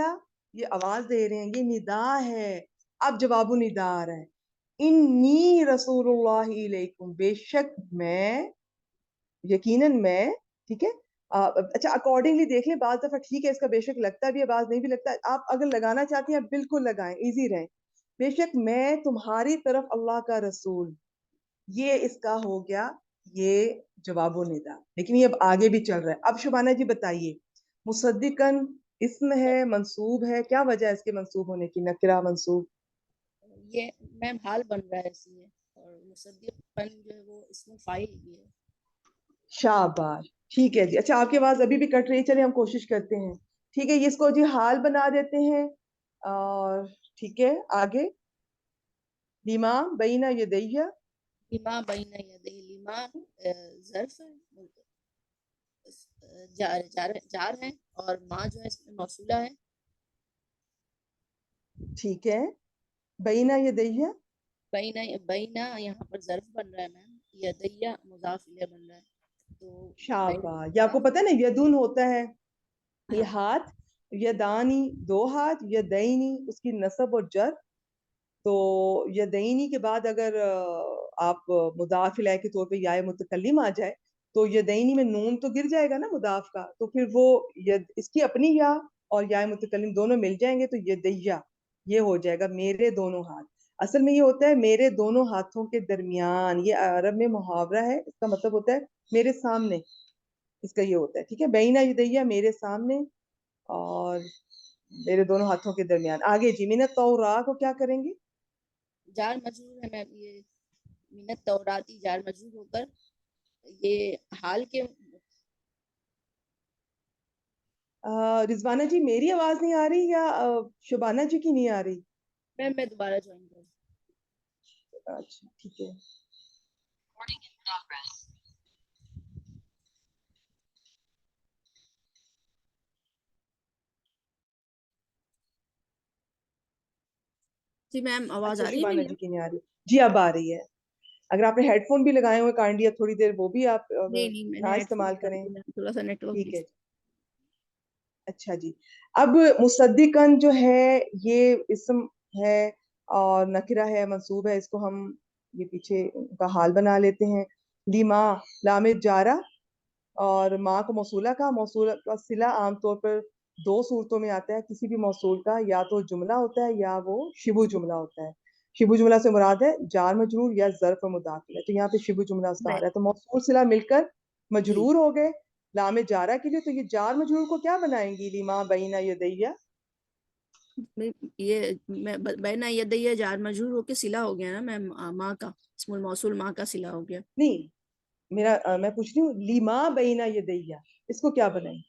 یہ آواز دے رہے ہیں, یہ ندا ہے. اب جواب ندا آ رہا ہے, انی رسول اللہ علیکم, بے شک میں, یقیناً میں. ٹھیک ہے, اچھا اکارڈنگلی دیکھ لیں, بعض دفعہ ٹھیک ہے اس کا بے شک لگتا بھی ہے, بعض نہیں بھی لگتا. آپ اگر لگانا چاہتی ہیں بالکل لگائیں, ایزی رہیں. بے شک میں تمہاری طرف اللہ کا رسول, یہ اس کا ہو گیا یہ جواب و ندا. لیکن یہ اب آگے بھی چل رہا ہے. اب شبانہ جی بتائیے, مصدقن اسم ہے, منصوب ہے, کیا وجہ ہے اس کے منصوب ہونے کی, نکرہ منصوب؟ یہ میم حال بن رہا ہے اس لیے, اور مصدق جو ہے وہ اسم فاعل بھی ہے. شاباش, ٹھیک ہے جی. اچھا آپ کی آواز ابھی بھی کٹ رہی ہے, چلے ہم کوشش کرتے ہیں. ٹھیک ہے, اس کو جی حال بنا دیتے ہیں. اور ٹھیک ہے آگے, لما بین یدیہ, لما بین یدی, لما ظرف جار ہے, اور ما جو ہے اس میں موصولہ ہے, ٹھیک ہے. بینا یدیہ. بینا یہاں پر ظرف بن رہا ہے میم, یدیہ مضاف الیہ بن رہا ہے, تو شاباش. یہ آپ کو پتہ ہے نا یدون ہوتا ہے یہ ہاتھ, یدانی 2 ہاتھ, یدینی اس کی نصب اور جر. تو یدینی کے بعد اگر آپ مضاف الیہ کے طور پہ یا متکلم آ جائے تو یدینی میں نون تو گر جائے گا نا مضاف کا, تو پھر وہ اس کی اپنی یا اور یا متکلم دونوں مل جائیں گے تو یدیہ یہ ہو جائے گا میرے دونوں ہاتھ. اصل میں یہ ہوتا ہے میرے دونوں ہاتھوں کے درمیان. یہ عرب میں محاورہ ہے, اس کا مطلب ہوتا ہے میرے سامنے. اس کا یہ ہوتا ہے. ٹھیک ہے, بینا یدیہ میرے سامنے اور میرے دونوں ہاتھوں کے درمیان. آگے جی, من التوراۃ کو کیا کریں گے؟ جار مجرور ہے میم, یہ من التوراتی جار مجرور ہو کر یہ حال کے. رضوانہ جی میری آواز نہیں آ رہی یا شبانہ جی کی نہیں آ رہی؟ میم میں دوبارہ جوائن کروں. اچھا ٹھیک ہے. جی میم آواز اچھا آ رہی ہے شبانہ میری؟ جی کی نہیں آ رہی جی, اب آ رہی ہے. اگر آپ نے ہیڈ فون بھی لگائے ہوئے کائنڈلی تھوڑی دیر وہ بھی آپ نہیں میں نہ نے ہیڈ فون استعمال لگا کریں. دیا, تھوڑا سا نیٹ ورک ٹھیک ہے. ایشو. اچھا جی, اب مصدقاً جو ہے یہ اسم ہے اور نکرہ ہے, منصوب ہے. اس کو ہم یہ پیچھے کا حال بنا لیتے ہیں. لیما لام جارہ اور ماں کو موصولہ کا. موصول کا صلہ عام طور پر 2 صورتوں میں آتا ہے کسی بھی موصول کا, یا تو جملہ ہوتا ہے یا وہ شبہ جملہ ہوتا ہے. شبہ جملہ سے مراد ہے جار مجرور یا ظرف مداخل. تو یہاں پہ شبہ جملہ اس کا آ رہا ہے, تو موصول صلہ مل کر جی مجرور ہو گئے لام جارہ کے لیے. تو یہ جار مجرور کو کیا بنائیں گی؟ لیما بینا یدیہ. یہ بینا یدیہ جار مجرور ہو کے صلہ ہو گیا نا میم, ماں کا اسم الموصول ماں کا صلہ ہو گیا. نہیں میں پوچھ رہی ہوں لیما بینا یدیہ اس کو کیا بنائیں گی؟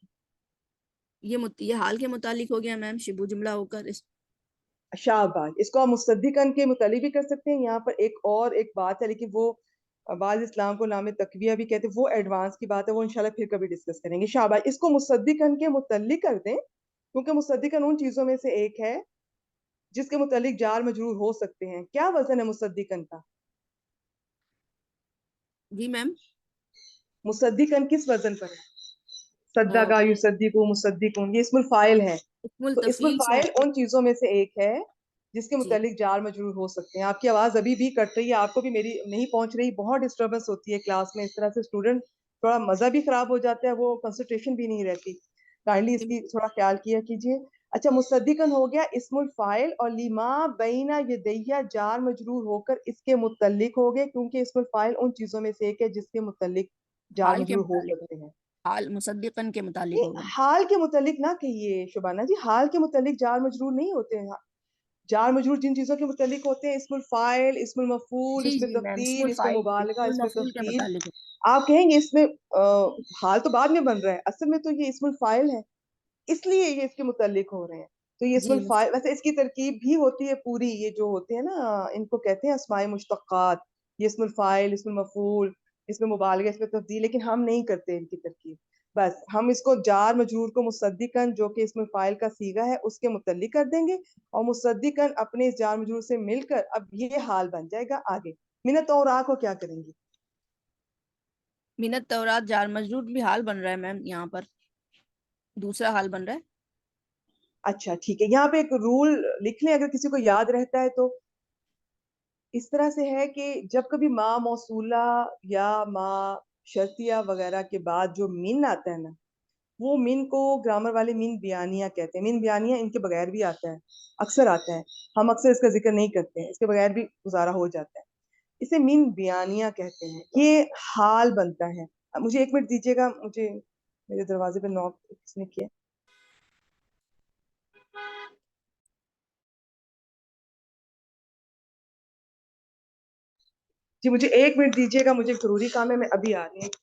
یہ حال کے متعلق ہو گیا میم, شبہ جملہ ہو کر. شاباش. اس کو آپ مصدقاً کے متعلق بھی کر سکتے ہیں. یہاں پر ایک بات ہے, لیکن وہ بعض اسلام کو نام تقویہ بھی کہتے ہیں, وہ ایڈوانس کی بات ہے, وہ انشاءاللہ پھر کبھی ڈسکس کریں گے. شاباش. اس کو مصدقاً کے متعلق کر دیں, کیونکہ مصدقاً ان چیزوں میں سے ایک ہے جس کے متعلق جار مجرور ہو سکتے ہیں. کیا وزن ہے مصدقاً کا؟ جی میم مصدقاً کس وزن پر ہے؟ صدقہ یصدقو مصدقون, یہ اسم الفاعل ہے. اسم تو اسم التفیل سے الفاعل ان چیزوں میں سے ایک ہے جس کے جی متعلق جار مجرور ہو سکتے ہیں. آپ کی آواز ابھی بھی کٹ رہی ہے, آپ کو بھی میری نہیں پہنچ رہی. بہت ڈسٹربنس ہوتی ہے کلاس میں, اس طرح سے اسٹوڈنٹ تھوڑا مزہ بھی خراب ہو جاتا ہے, وہ کنسنٹریشن بھی نہیں رہتی. کائنڈلی اس کی تھوڑا خیال کیا کیجیے. اچھا, مصدقاً ہو گیا اسم الفاعل, اور لیما بینا یدیہ جار مجرور ہو کر اس کے متعلق ہو گئے, کیونکہ اسم الفاعل ان چیزوں میں سے ایک ہے جس کے متعلق جار حال کے مجرور ہو متعلق, سکتے ہیں. حال مصدقاً کے متعلق نہیں, ہوگا. حال کے متعلق نہ کہیے شبانہ جی, حال کے متعلق جار مجرور نہیں ہوتے ہیں. جار مجرور جن چیزوں کے متعلق ہوتے ہیں, اسم الفاعل, اسم المفعول, جی اسم جی میم, اسم تفضیل, اسم الفاعل مبالغہ, اسم اسم المفعول کے تفضیل. متعلق آپ کہیں گے اس میں حال تو بعد میں بن رہا ہے, اصل میں تو یہ اسم الفاعل ہے, اس لیے یہ اس کے متعلق ہو رہے ہیں. تو یہ اسم جی الفاعل, ویسے اس کی ترکیب بھی ہوتی ہے پوری, یہ جو ہوتے ہیں نا ان کو کہتے ہیں اسماء مشتقات. یہ اسم الفاعل, اسم المفعول, اسم مبالغہ, اسم تفضیل, لیکن ہم نہیں کرتے ان کی ترکیب. بس ہم اس کو جار مجرور کو مصدقاً جو کہ اسم الفاعل کا صیغہ ہے اس کے متعلق کر دیں گے, اور مصدقاً اپنے اس جار مجرور سے مل کر اب یہ حال بن جائے گا. آگے من التوراۃ کو کیا کریں گی؟ من التورات جار مجرور بھی حال بن رہا ہے میم, یہاں پر دوسرا حال بن رہا ہے. اچھا ٹھیک ہے, یہاں پہ ایک رول لکھ لیں اگر کسی کو یاد رہتا ہے تو. اس طرح سے ہے کہ جب کبھی ما موصولہ یا ما شرطیہ وغیرہ کے بعد جو من آتا ہے نا, وہ من کو گرامر والے من بیانیہ کہتے ہیں. من بیانیہ ان کے بغیر بھی آتا ہے, اکثر آتا ہے, ہم اکثر اس کا ذکر نہیں کرتے ہیں, اس کے بغیر بھی گزارا ہو جاتا ہے. اسے من بیانیہ کہتے ہیں. یہ حال بنتا ہے. مجھے 1 منٹ دیجیے گا, مجھے میرے دروازے پہ نوک کس نے کیا. جی مجھے 1 منٹ دیجیے گا, مجھے ضروری کام ہے, میں ابھی آ رہی ہوں.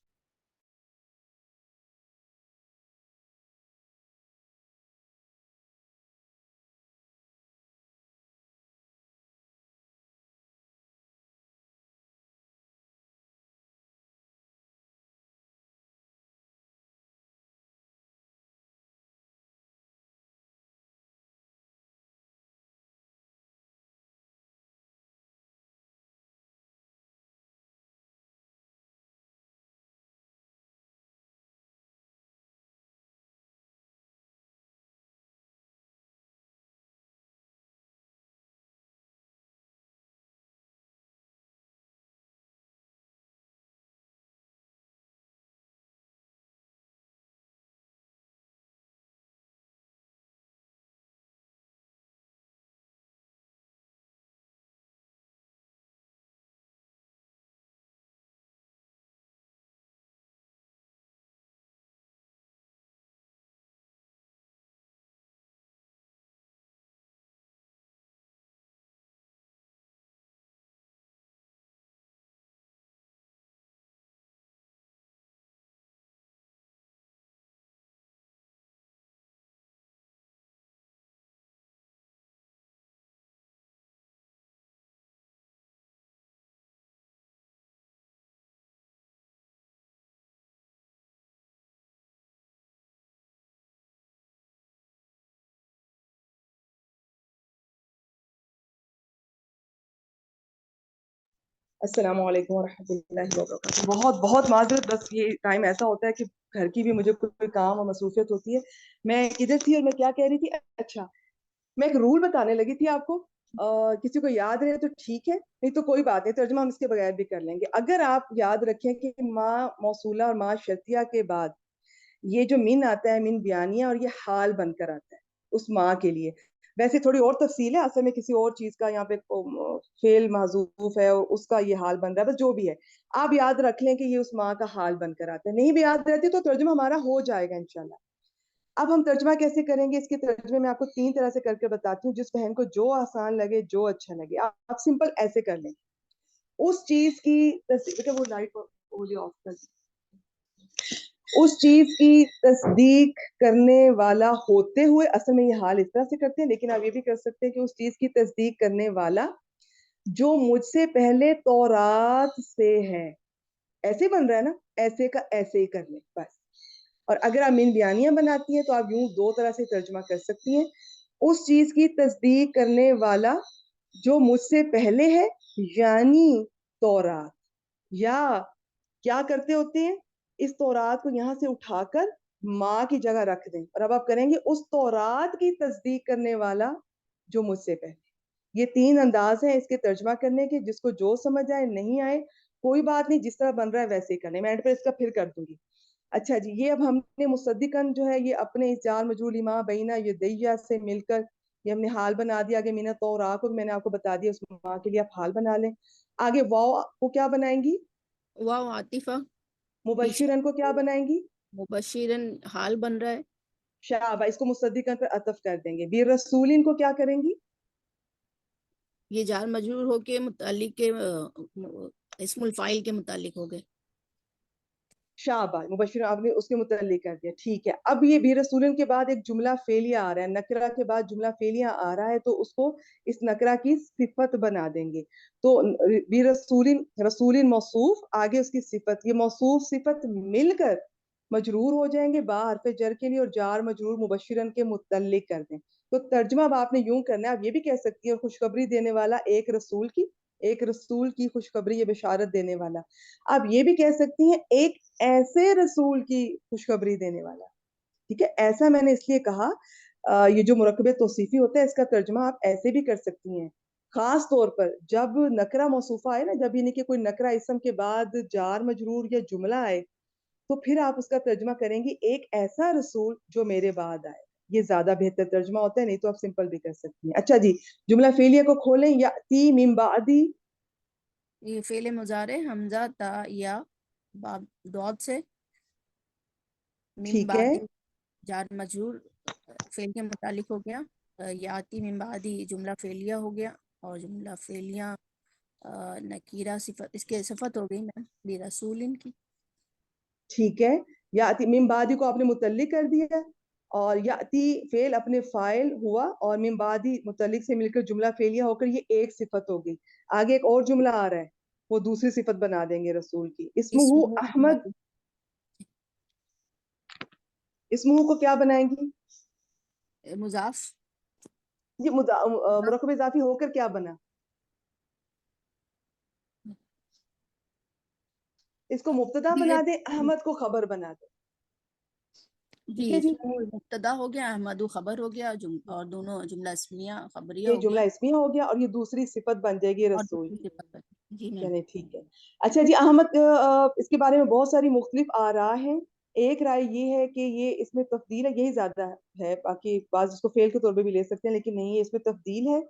السلام علیکم ورحمۃ اللہ وبرکاتہ. بہت بہت معذرت, بس یہ ٹائم ایسا ہوتا ہے کہ گھر کی بھی مجھے کوئی کام اور مصروفیت ہوتی ہے. میں ادھر تھی اور میں کیا کہہ رہی تھی, اچھا میں ایک رول بتانے لگی تھی آپ کو, کسی کو یاد رہے تو ٹھیک ہے, نہیں تو کوئی بات نہیں, ترجمہ ہم اس کے بغیر بھی کر لیں گے. اگر آپ یاد رکھیں کہ ما موصولہ اور ما شرطیہ کے بعد یہ جو من آتا ہے, من بیانیہ, اور یہ حال بن کر آتا ہے اس ما کے لیے. ویسے تھوڑی اور تفصیل ہے, اصل میں کسی اور چیز کا یہاں پہ فعل محذوف ہے اور اس کا یہ حال بن رہا ہے, بس جو بھی ہے آپ یاد رکھ لیں کہ یہ اس ما کا حال بن کر آتا ہے. نہیں بھی یاد رہتی تو ترجمہ ہمارا ہو جائے گا انشاءاللہ. اب ہم ترجمہ کیسے کریں گے, اس کے ترجمے میں آپ کو 3 طرح سے کر کے بتاتی ہوں, جس بہن کو جو آسان لگے, جو اچھا لگے. آپ سمپل ایسے کر لیں, اس چیز کی بیٹا وہ لائٹ آف کر, اس چیز کی تصدیق کرنے والا ہوتے ہوئے, اصل میں یہ حال اس طرح سے کرتے ہیں, لیکن آپ یہ بھی کر سکتے ہیں کہ اس چیز کی تصدیق کرنے والا جو مجھ سے پہلے تورات سے ہے. ایسے بن رہا ہے نا, ایسے کا ایسے ہی کر لیں بس. اور اگر آپ من بیانیہ بناتی ہیں تو آپ یوں 2 طرح سے ترجمہ کر سکتی ہیں, اس چیز کی تصدیق کرنے والا جو مجھ سے پہلے ہے, یعنی تورات. یا کیا کرتے ہوتے ہیں, اس تورات کو یہاں سے اٹھا کر ماں کی جگہ رکھ دیں, اور اب آپ کریں گے اس تورات کی تصدیق کرنے والا جو مجھ سے پہلے. یہ 3 انداز ہیں اس کے ترجمہ کرنے کے, جس کو جو سمجھ آئے, نہیں آئے کوئی بات نہیں, جس طرح بن رہا ہے ویسے ہی کرنے. میں اینڈ پہ اس کا پھر کر دوں گی. اچھا جی, یہ اب ہم نے مصدقاً جو ہے یہ اپنے اس جار مجرور ما بینہ یدیہ سے مل کر یہ ہم نے حال بنا دیا. کہ مینا تورا کو میں نے آپ کو بتا دیا, اس ما کے لیے آپ حال بنا لیں. آگے واو کو کیا بنائیں گی, واو عاطفہ, مبشرن کو کیا بنائیں گی, مبشرن حال بن رہا ہے. شابہ, اس کو مصدقاً پہ عطف کر دیں گے. بی رسولین کو کیا کریں گی, یہ جار مجرور ہو کے متعلق کے اسم الفاعل کے متعلق ہو گئے. شابہ, مبشر آپ نے اس کے متعلق کر دیا. ٹھیک ہے, اب یہ بھی رسولن کے بعد ایک جملہ فعلیہ آ رہا ہے, نکرہ کے بعد جملہ فعلیہ آ رہا ہے, تو اس کو اس نکرہ کی صفت بنا دیں گے. تو بھی رسولن, رسولن موصوف, آگے اس کی صفت, یہ موصوف صفت مل کر مجرور ہو جائیں گے با حرف جر کے لیے, اور جار مجرور مبشرن کے متعلق کر دیں. تو ترجمہ اب آپ نے یوں کرنا ہے. آپ یہ بھی کہہ سکتی ہیں خوشخبری دینے والا ایک رسول کی, ایک رسول کی خوشخبری, یہ بشارت دینے والا. آپ یہ بھی کہہ سکتی ہیں ایک ایسے رسول کی خوشخبری دینے والا. ٹھیک ہے, ایسا میں نے اس لیے کہا, یہ جو مرکب توصیفی ہوتا ہے اس کا ترجمہ آپ ایسے بھی کر سکتی ہیں. خاص طور پر جب نکرہ موصوفہ آئے نا, جب یعنی کہ کوئی نکرہ اسم کے بعد جار مجرور یا جملہ آئے, تو پھر آپ اس کا ترجمہ کریں گی ایک ایسا رسول جو میرے بعد آئے. یہ زیادہ بہتر ترجمہ ہوتا ہے, نہیں تو آپ سمپل بھی کر سکتی ہیں. اچھا جی, جملہ فعلیہ کو کھولیں. یاتی من بعدی, یہ فعل مضارع حمزہ تا یا باب دود سے, من ٹھیک ہے, بعد جار مجرور فعل کے متعلق ہو گیا. یاتی من بعدی جملہ فعلیہ ہو گیا, اور جملہ فعلیہ نکیرہ صفت, اس کے صفت ہو گئی نا برسولن کی. ٹھیک ہے, یاتی من بعدی کو آپ نے متعلق کر دیا, اور یاتی فعل اپنے فاعل ہوا, اور من بعدی متعلق سے مل کر جملہ فعلیہ ہو کر یہ ایک صفت ہو گئی. آگے ایک اور جملہ آ رہا ہے, وہ دوسری صفت بنا دیں گے رسول کی. اسمہ احمد, اسمہ کو کیا بنائیں گی, مضاف, یہ مرکب اضافی ہو کر کیا بنا, اس کو مبتدا بنا دیں, احمد کو خبر بنا دیں. جی, ٹھیک ہے جی, اسمہ مبتدا ہو گیا, احمد خبر ہو گیا, اور دونوں جملہ اسمیہ خبریہ یہ ہو جملہ گیا, اسمیہ ہو گیا, اور یہ دوسری صفت بن جائے گی اور رسول دوسری کی. صفت ہے. جی میم. چلے ٹھیک ہے. اچھا جی, احمد اس کے بارے میں بہت ساری مختلف آراء ہیں. ایک رائے یہ ہے کہ یہ اس میں تفضیل ہے, یہی زیادہ ہے, باقی بعض اس کو فعل کے طور پہ بھی لے سکتے ہیں, لیکن نہیں, یہ اس میں تفضیل ہے.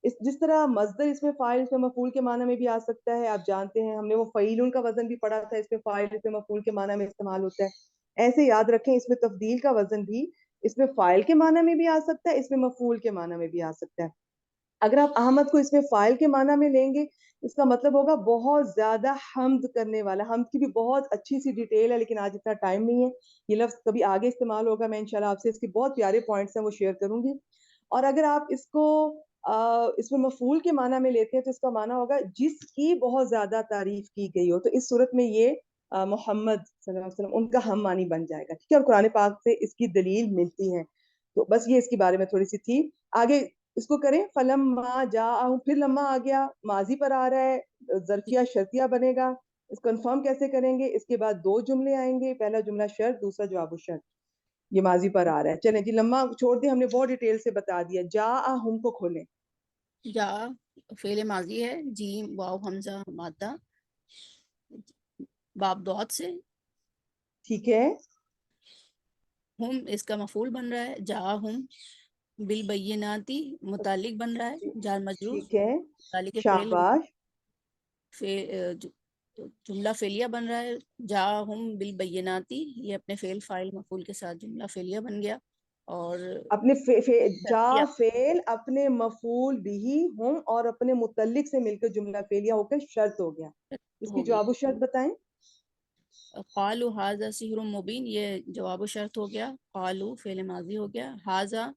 جس طرح مصدر اس میں فاعل اس میں مفعول کے معنی میں بھی آ سکتا ہے, آپ جانتے ہیں ہم نے وہ فعیلن کا وزن بھی پڑھا تھا, اس میں فاعل اس میں مفعول کے معنی میں استعمال ہوتا ہے. ایسے یاد رکھیں, اس میں تفضیل کا وزن بھی اس میں فاعل کے معنی میں بھی آ سکتا ہے, اس میں مفعول کے معنی میں بھی آ سکتا ہے. اگر آپ احمد کو اس میں فاعل کے معنی میں لیں گے, اس کا مطلب ہوگا بہت زیادہ حمد کرنے والا. حمد کی بھی بہت اچھی سی ڈیٹیل ہے, لیکن آج اتنا ٹائم نہیں ہے. یہ لفظ کبھی آگے استعمال ہوگا, میں انشاءاللہ آپ سے اس کے بہت پیارے پوائنٹس ہیں وہ شیئر کروں گی. اور اگر آپ اس کو اس میں مفعول کے معنی میں لیتے ہیں تو اس کا معنی ہوگا جس کی بہت زیادہ تعریف کی گئی ہو. تو اس صورت میں یہ محمد صلی اللہ علیہ وسلم ان کا ہم معنی بن جائے گا. ٹھیک ہے, اور قرآن پاک سے اس کی دلیل ملتی ہے. تو بس یہ اس کے بارے میں تھوڑی سی تھی. آگے اس کو کریں فلما جاءہم، پھر لما آ گیا ماضی پر آ رہا ہے، ظرفیہ شرطیہ بنے گا، اس کنفرم کیسے کریں گے؟ اس کے بعد دو جملے آئیں گے، پہلا جملہ شرط، دوسرا جواب الشرط، یہ ماضی پر آ رہا ہے. چلیں جی لما چھوڑ دیں، ہم نے بہت ڈیٹیل سے بتا دیا. جاءہم کو کھولیں. جا فعل ماضی ہے، جیم واو حمزہ مادہ، باب دوت سے. ٹھیک ہے، ہم اس کا مفعول بن رہا ہے، جا ہم بالبیناتی متعلق بن رہا ہے، جار مجرور ٹھیک ہے، متعلق فعل شاباش. جملہ فعلیہ بن رہا ہے، جا ہم بالبیناتی، یہ اپنے فعل فاعل مفعول کے ساتھ جملہ فعلیہ بن گیا. اور اپنے جا شرطیہ فعل اپنے مفعول بھی ہم اور اپنے متعلق سے مل کر جملہ فعلیہ ہو کر شرط ہو گیا. اس کی ہو گئی. جواب الشرط بتائیں. قالوا ھذا سحر مبین، یہ جواب و شرط ہو گیا. قالوا فعل ماضی ہو گیا. ھذا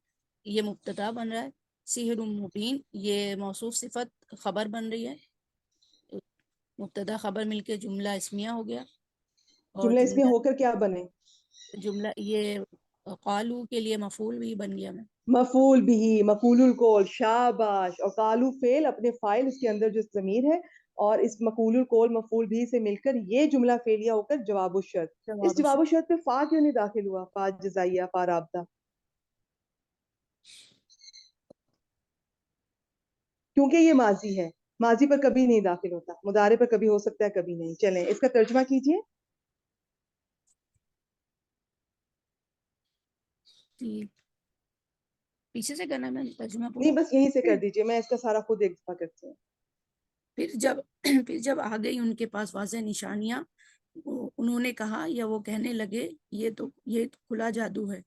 یہ مبتدا بن رہا ہے. سحر مبین یہ موصوف صفت خبر بن رہی ہے، مبتدا خبر مل کے جملہ اسمیہ ہو گیا. اور جملہ اس میں ہو کر کیا بنے؟ جملہ یہ قالو کے لیے مفعول بھی بن گیا. میں مفعول بھی، مفعول القول، شاباش. اور قالو فعل اپنے فاعل اس کے اندر جو ضمیر ہے، اور اس مفعول القول مفعول بھی سے مل کر یہ جملہ فعلیہ ہو کر جواب الشرط. اس جواب الشرط پہ فا کیوں نہیں داخل ہوا؟ فا جزائیہ، فا رابطہ. کیونکہ یہ ماضی ہے، ماضی پر کبھی نہیں داخل ہوتا، مضارع پر کبھی ہو سکتا ہے کبھی نہیں. چلیں اس کا ترجمہ کیجئے. پیچھے سے کرنا ہے میں ترجمہ پورا. نہیں بس یہیں سے کر دیجئے، میں اس کا سارا خود ایک دفعہ کرتی ہوں. پھر جب آ گئی ان کے پاس واضح نشانیاں، انہوں نے کہا یا وہ کہنے لگے یہ کھلا جادو ہے.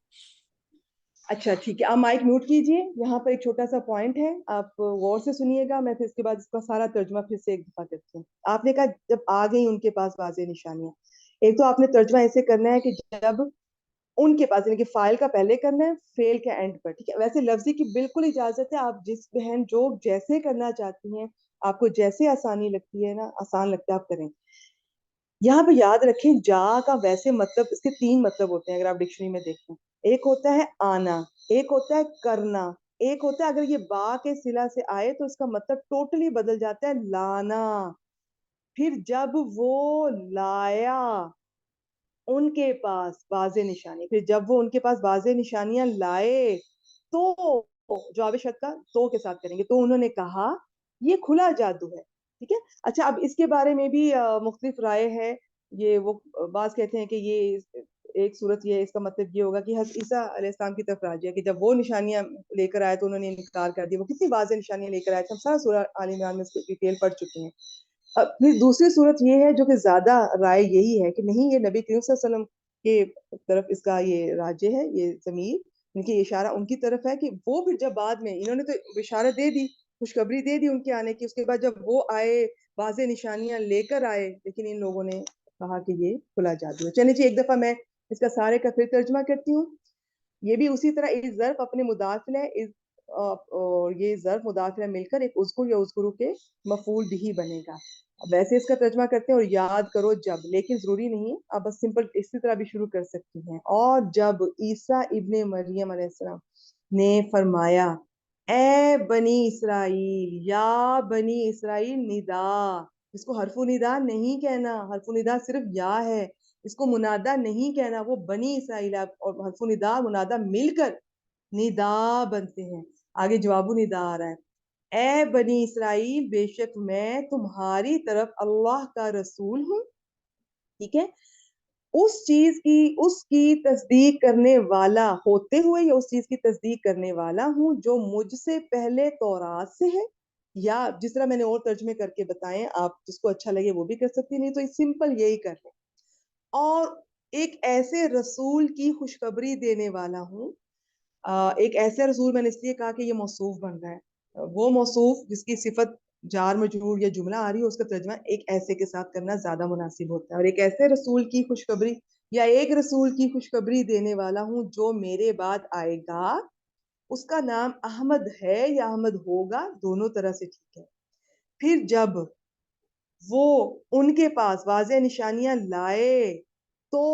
اچھا ٹھیک ہے، آپ مائک میوٹ کیجئے. یہاں پر ایک چھوٹا سا پوائنٹ ہے، آپ غور سے سنیے گا. میں پھر اس کے بعد اس کا سارا ترجمہ پھر سے ایک دفعہ کرتی ہوں. آپ نے کہا جب آ گئی ان کے پاس واضح نشانیاں، ایک تو آپ نے ترجمہ ایسے کرنا ہے کہ جب ان کے پاس، یعنی کہ فائل کا پہلے کرنا ہے، فعل کا اینڈ پر. ٹھیک ہے، ویسے لفظی کی بالکل اجازت ہے، آپ جس بہن جو جیسے کرنا چاہتی ہیں، آپ کو جیسے آسانی لگتی ہے نا، آسان لگتا ہے، آپ کریں. یہاں پہ یاد رکھیں جا کا ویسے مطلب، اس کے تین مطلب ہوتے ہیں اگر آپ ڈکشنری میں دیکھیں. ایک ہوتا ہے آنا، ایک ہوتا ہے کرنا، ایک ہوتا ہے اگر یہ با کے صلہ سے آئے تو اس کا مطلب ٹوٹلی بدل جاتا ہے لانا. پھر جب وہ لایا ان کے پاس واضح نشانی، پھر جب وہ ان کے پاس واضح نشانیاں لائے تو جواب شرط کا تو کے ساتھ کریں گے. تو انہوں نے کہا یہ کھلا جادو ہے. ٹھیک ہے. اچھا اب اس کے بارے میں بھی مختلف رائے ہے. یہ وہ بعض کہتے ہیں کہ یہ ایک صورت یہ اس کا مطلب یہ ہوگا کہ حضرت عیسیٰ علیہ السلام کی طرف راجع ہے کہ جب وہ نشانیاں لے کر آئے تو انہوں نے انکار کر دیا. وہ کتنی واضح نشانیاں لے کر آئے تھے، ہم سارا سورہ آل عمران میں اس کی ڈیٹیل پڑھ چکے ہیں. پھر دوسری صورت یہ ہے جو کہ زیادہ رائے یہی ہے کہ نہیں، یہ نبی کریم صلی اللہ علیہ وسلم کے طرف اس کا یہ راجع ہے، یہ ضمیر ان کی اشارہ ان کی طرف ہے کہ وہ پھر جب بعد میں انہوں نے تو بشارت دے دی، خوشخبری دے دی ان کے آنے کی، اس کے بعد جب وہ آئے واضح نشانیاں لے کر آئے، لیکن ان لوگوں نے کہا کہ یہ کھلا جادو ہے. چلیں جی ایک دفعہ میں اس کا سارے کا پھر ترجمہ کرتی ہوں. یہ بھی اسی طرح اس ظرف اپنے مداخل ہے، اور یہ ظرف مداخلہ مل کر ایک اذکر یا اذکرو کے مفعول بھی بنے گا. ویسے اس کا ترجمہ کرتے ہیں اور یاد کرو جب، لیکن ضروری نہیں، آپ بس سمپل اسی طرح بھی شروع کر سکتی ہیں. اور جب عیسیٰ ابن مریم علیہ السلام نے فرمایا اے بنی اسرائیل، یا بنی اسرائیل ندا، اس کو حرف ندا نہیں کہنا، حرف ندا صرف یا ہے، اس کو منادہ نہیں کہنا، وہ بنی اسرائیل. اور حرف ندا منادہ مل کر ندا بنتے ہیں. آگے جواب ندا آ رہا ہے، اے بنی اسرائیل بے شک میں تمہاری طرف اللہ کا رسول ہوں. ٹھیک ہے، اس کی تصدیق کرنے والا ہوتے ہوئے یا اس چیز کی تصدیق کرنے والا ہوں جو مجھ سے پہلے تورات سے ہے، یا جس طرح میں نے اور ترجمے کر کے بتائیں، آپ جس کو اچھا لگے وہ بھی کر سکتی، نہیں تو سمپل یہی کر لیں. اور ایک ایسے رسول کی خوشخبری دینے والا ہوں. ایک ایسے رسول میں نے اس لیے کہا کہ یہ موصوف بن رہا ہے، وہ موصوف جس کی صفت جار مجرور یا جملہ آ رہی ہے، اس کا ترجمہ ایک ایسے کے ساتھ کرنا زیادہ مناسب ہوتا ہے. اور ایک ایسے رسول کی خوشخبری یا ایک رسول کی خوشخبری دینے والا ہوں جو میرے بعد آئے گا، اس کا نام احمد ہے یا احمد ہوگا، دونوں طرح سے ٹھیک ہے. پھر جب وہ ان کے پاس واضح نشانیاں لائے تو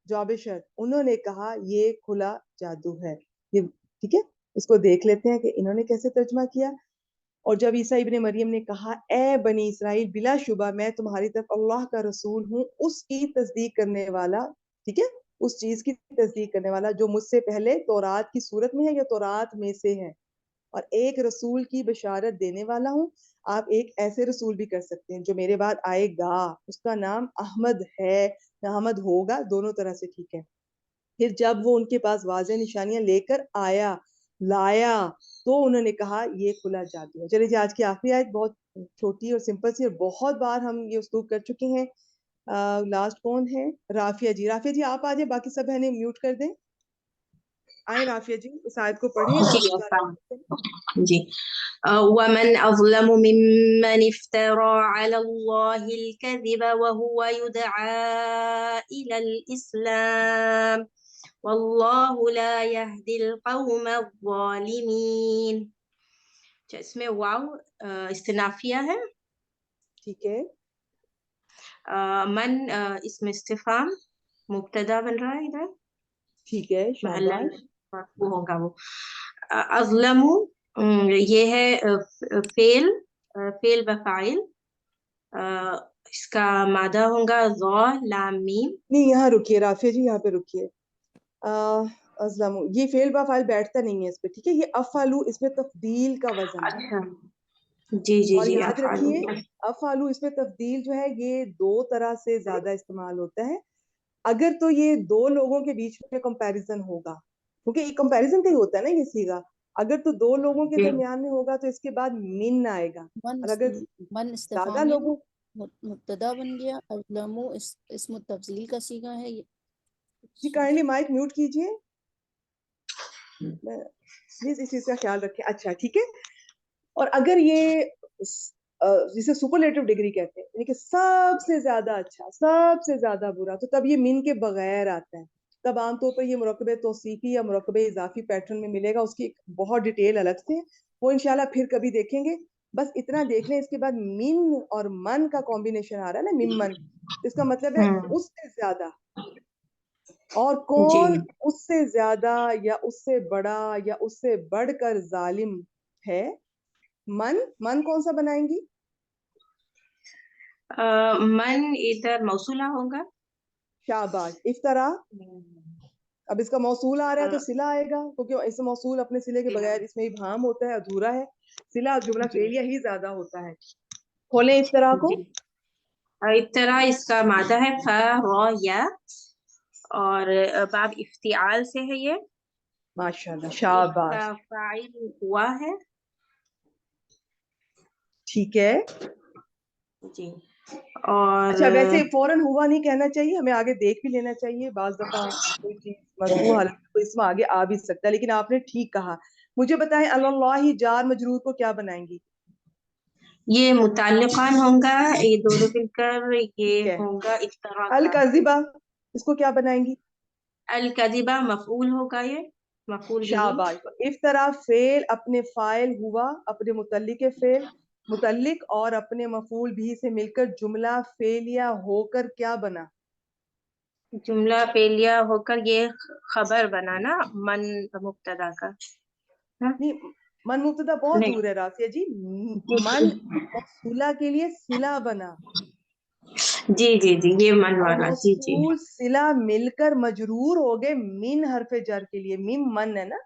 جواب شرط انہوں نے کہا یہ کھلا جادو ہے. یہ ٹھیک ہے. اس کو دیکھ لیتے ہیں کہ انہوں نے کیسے ترجمہ کیا. اور جب عیسیٰ ابن مریم نے کہا اے بنی اسرائیل بلا شبہ میں تمہاری طرف اللہ کا رسول ہوں، اس کی تصدیق کرنے والا، ٹھیک ہے، اس چیز کی تصدیق کرنے والا جو مجھ سے پہلے تورات کی صورت میں ہے یا تورات میں سے ہے، اور ایک رسول کی بشارت دینے والا ہوں. آپ ایک ایسے رسول بھی کر سکتے ہیں جو میرے بعد آئے گا، اس کا نام احمد ہے یا احمد ہوگا، دونوں طرح سے ٹھیک ہے. پھر جب وہ ان کے پاس واضح نشانیاں لے کر لایا تو انہوں نے کہا یہ کھلا جادو ہے. چلیے جی، آج کی آخری آیت بہت چھوٹی اور سمپل سی، اور بہت بار ہم یہ اسلوب کر چکے ہیں. لاسٹ کون ہے؟ رافیہ جی. رافیہ جی آپ آ جائیں، باقی سب بہنیں میوٹ کر دیں. آئیں رافیہ جی، اس آیت کو پڑھیں. جی. ومن أظلم ممن افترى على الله الكذب وهو يدعى إلى الإسلام والله لا يهدي القوم الظالمين. اس میں واو استنافیہ ہے، ٹھیک ہے. من اس میں استفہام مبتدا بن رہا ہے ادھر، ٹھیک ہے، محلہ شاباش. وہ ہوگا وہ. اظلم یہ ہے فعل بفاعل، اس کا مادہ ہوگا ذا لام میم. نہیں یہاں رکیے رافیہ جی، یہاں پہ رکیے. ازلم یہ فعل با فاعل بیٹھتا نہیں ہے اس پہ، ٹھیک ہے. یہ افعلو اس میں تفضیل کا وزن ہے. اچھا جی جی اور جی. یاد رکھیے افعلو اس میں تفضیل جو ہے یہ دو طرح سے زیادہ استعمال ہوتا ہے. اگر تو یہ دو لوگوں کے بیچ میں کمپیریزن ہوگا، کیونکہ یہ کمپیریزن کا ہی ہوتا ہے نا یہ صیغہ. اگر تو دو لوگوں کے درمیان میں ہوگا تو اس کے بعد من آئے گا. اور اگر من زیادہ استفہام لوگوں، مبتدا بن گیا، اظلمو اسم التفضیل کا صیغہ ہے. جی کائنڈلی مائک میوٹ کیجئے پلیز، اس چیز کا خیال رکھیں. اچھا ٹھیک ہے. اور اگر یہ جسے سپرلیٹو ڈگری کہتے ہیں، یعنی کہ سب سے زیادہ اچھا، سب سے زیادہ برا، تو تب یہ من کے بغیر آتا ہے. تب عام طور پر یہ مرکب توصیفی یا مرکب اضافی پیٹرن میں ملے گا. اس کی بہت ڈیٹیل الگ سے، وہ انشاءاللہ پھر کبھی دیکھیں گے. بس اتنا دیکھ لیں، اس کے بعد من اور من کا کمبینیشن آ رہا ہے نا، ممن، اس کا مطلب ہے اس سے زیادہ. اور کون اس سے زیادہ یا اس سے بڑا یا اس سے بڑھ کر ظالم ہے؟ من کون سا بنائیں گی؟ من ادھر موصولہ ہوگا. شاباش. افطرا اب اس کا موصول آ رہا ہے تو صلہ آئے گا، کیونکہ اس موصول اپنے صلے کے بغیر اس میں ابہام ہوتا ہے، ادھورا ہے. صلہ جملہ فعلیہ ہی زیادہ ہوتا ہے. کھولیں افطرا کو. افطرا اس کا مادہ ہے فَرَایا، اور باب افتعال سے ہے یہ. ماشاءاللہ، اس شاباش. کا فاعل ہوا ہے. ٹھیک ہے. جی. اور اچھا ویسے فوراً ہوا نہیں کہنا چاہیے، ہمیں آگے دیکھ بھی لینا چاہیے. بعض دفعہ کوئی چیز مرفوع حالت تو اس میں آگے آ بھی سکتا ہے. لیکن آپ نے ٹھیک کہا. مجھے بتائیں اللہ جار مجرور کو کیا بنائیں گی؟ یہ متعلقان ہوں گا، یہ دونوں مل کر ٹھیک یہ ہے. ہوگا افطرا کا. الکذبہ اس کو کیا بنائیں گی؟ الکذبہ مفعول ہوگا، یہ مفعول بھی. شاباش. افطرا فعل اپنے فاعل ہوا، اپنے متعلق فعل متعلق اور اپنے مفعول بھی سے مل کر جملہ فعلیہ ہو کر کیا بنا؟ جملہ فعلیہ ہو کر یہ خبر بنا نا، من مبتدا کا. نہیں، من مبتدا بہت نہیں دور ہے رافیہ جی. من موصولہ کے لیے صلہ بنا، جی جی جی یہ من اور والا. جی جی موصول صلہ مل کر مجرور ہو گئے من حرف جر کے لیے. میم من ہے نا،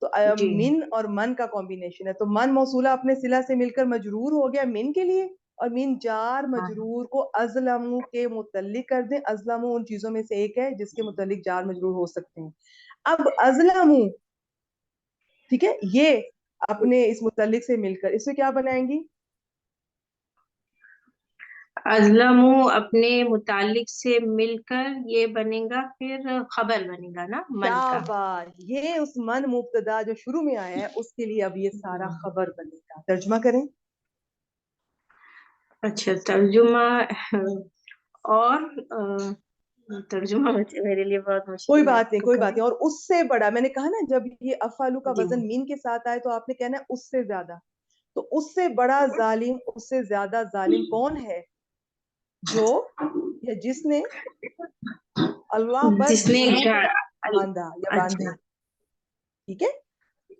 تو جی. من اور من کا کمبینیشن ہے. تو من موصولہ اپنے صلہ سے مل کر مجرور ہو گیا من کے لیے، اور من جار مجرور کو ازلمو کے متعلق کر دیں. ازلمو ان چیزوں میں سے ایک ہے جس کے متعلق جار مجرور ہو سکتے ہیں. اب ازلمو ٹھیک ہے، یہ اپنے اس متعلق سے مل کر اس سے کیا بنائیں گی؟ ازلمو اپنے متعلق سے مل کر یہ بنے گا، پھر خبر بنے گا نا من کا. شاباش. یہ اس من مبتدا جو شروع میں آیا ہے اس کے لیے اب یہ سارا خبر بنے گا. ترجمہ کریں. اچھا ترجمہ، اور ترجمہ میرے لیے بہت کوئی مشکل ہے. بات نہیں، کوئی بات نہیں. اور اس سے بڑا، میں نے کہا نا جب یہ افعلو کا جی. وزن مین کے ساتھ آئے تو آپ نے کہنا ہے اس سے زیادہ. تو اس سے بڑا ظالم، اس سے زیادہ ظالم کون ہے؟ جو یا جس نے اللہ پر جس نے جھوٹ باندھا یا باندھے. اچھا ٹھیک ہے.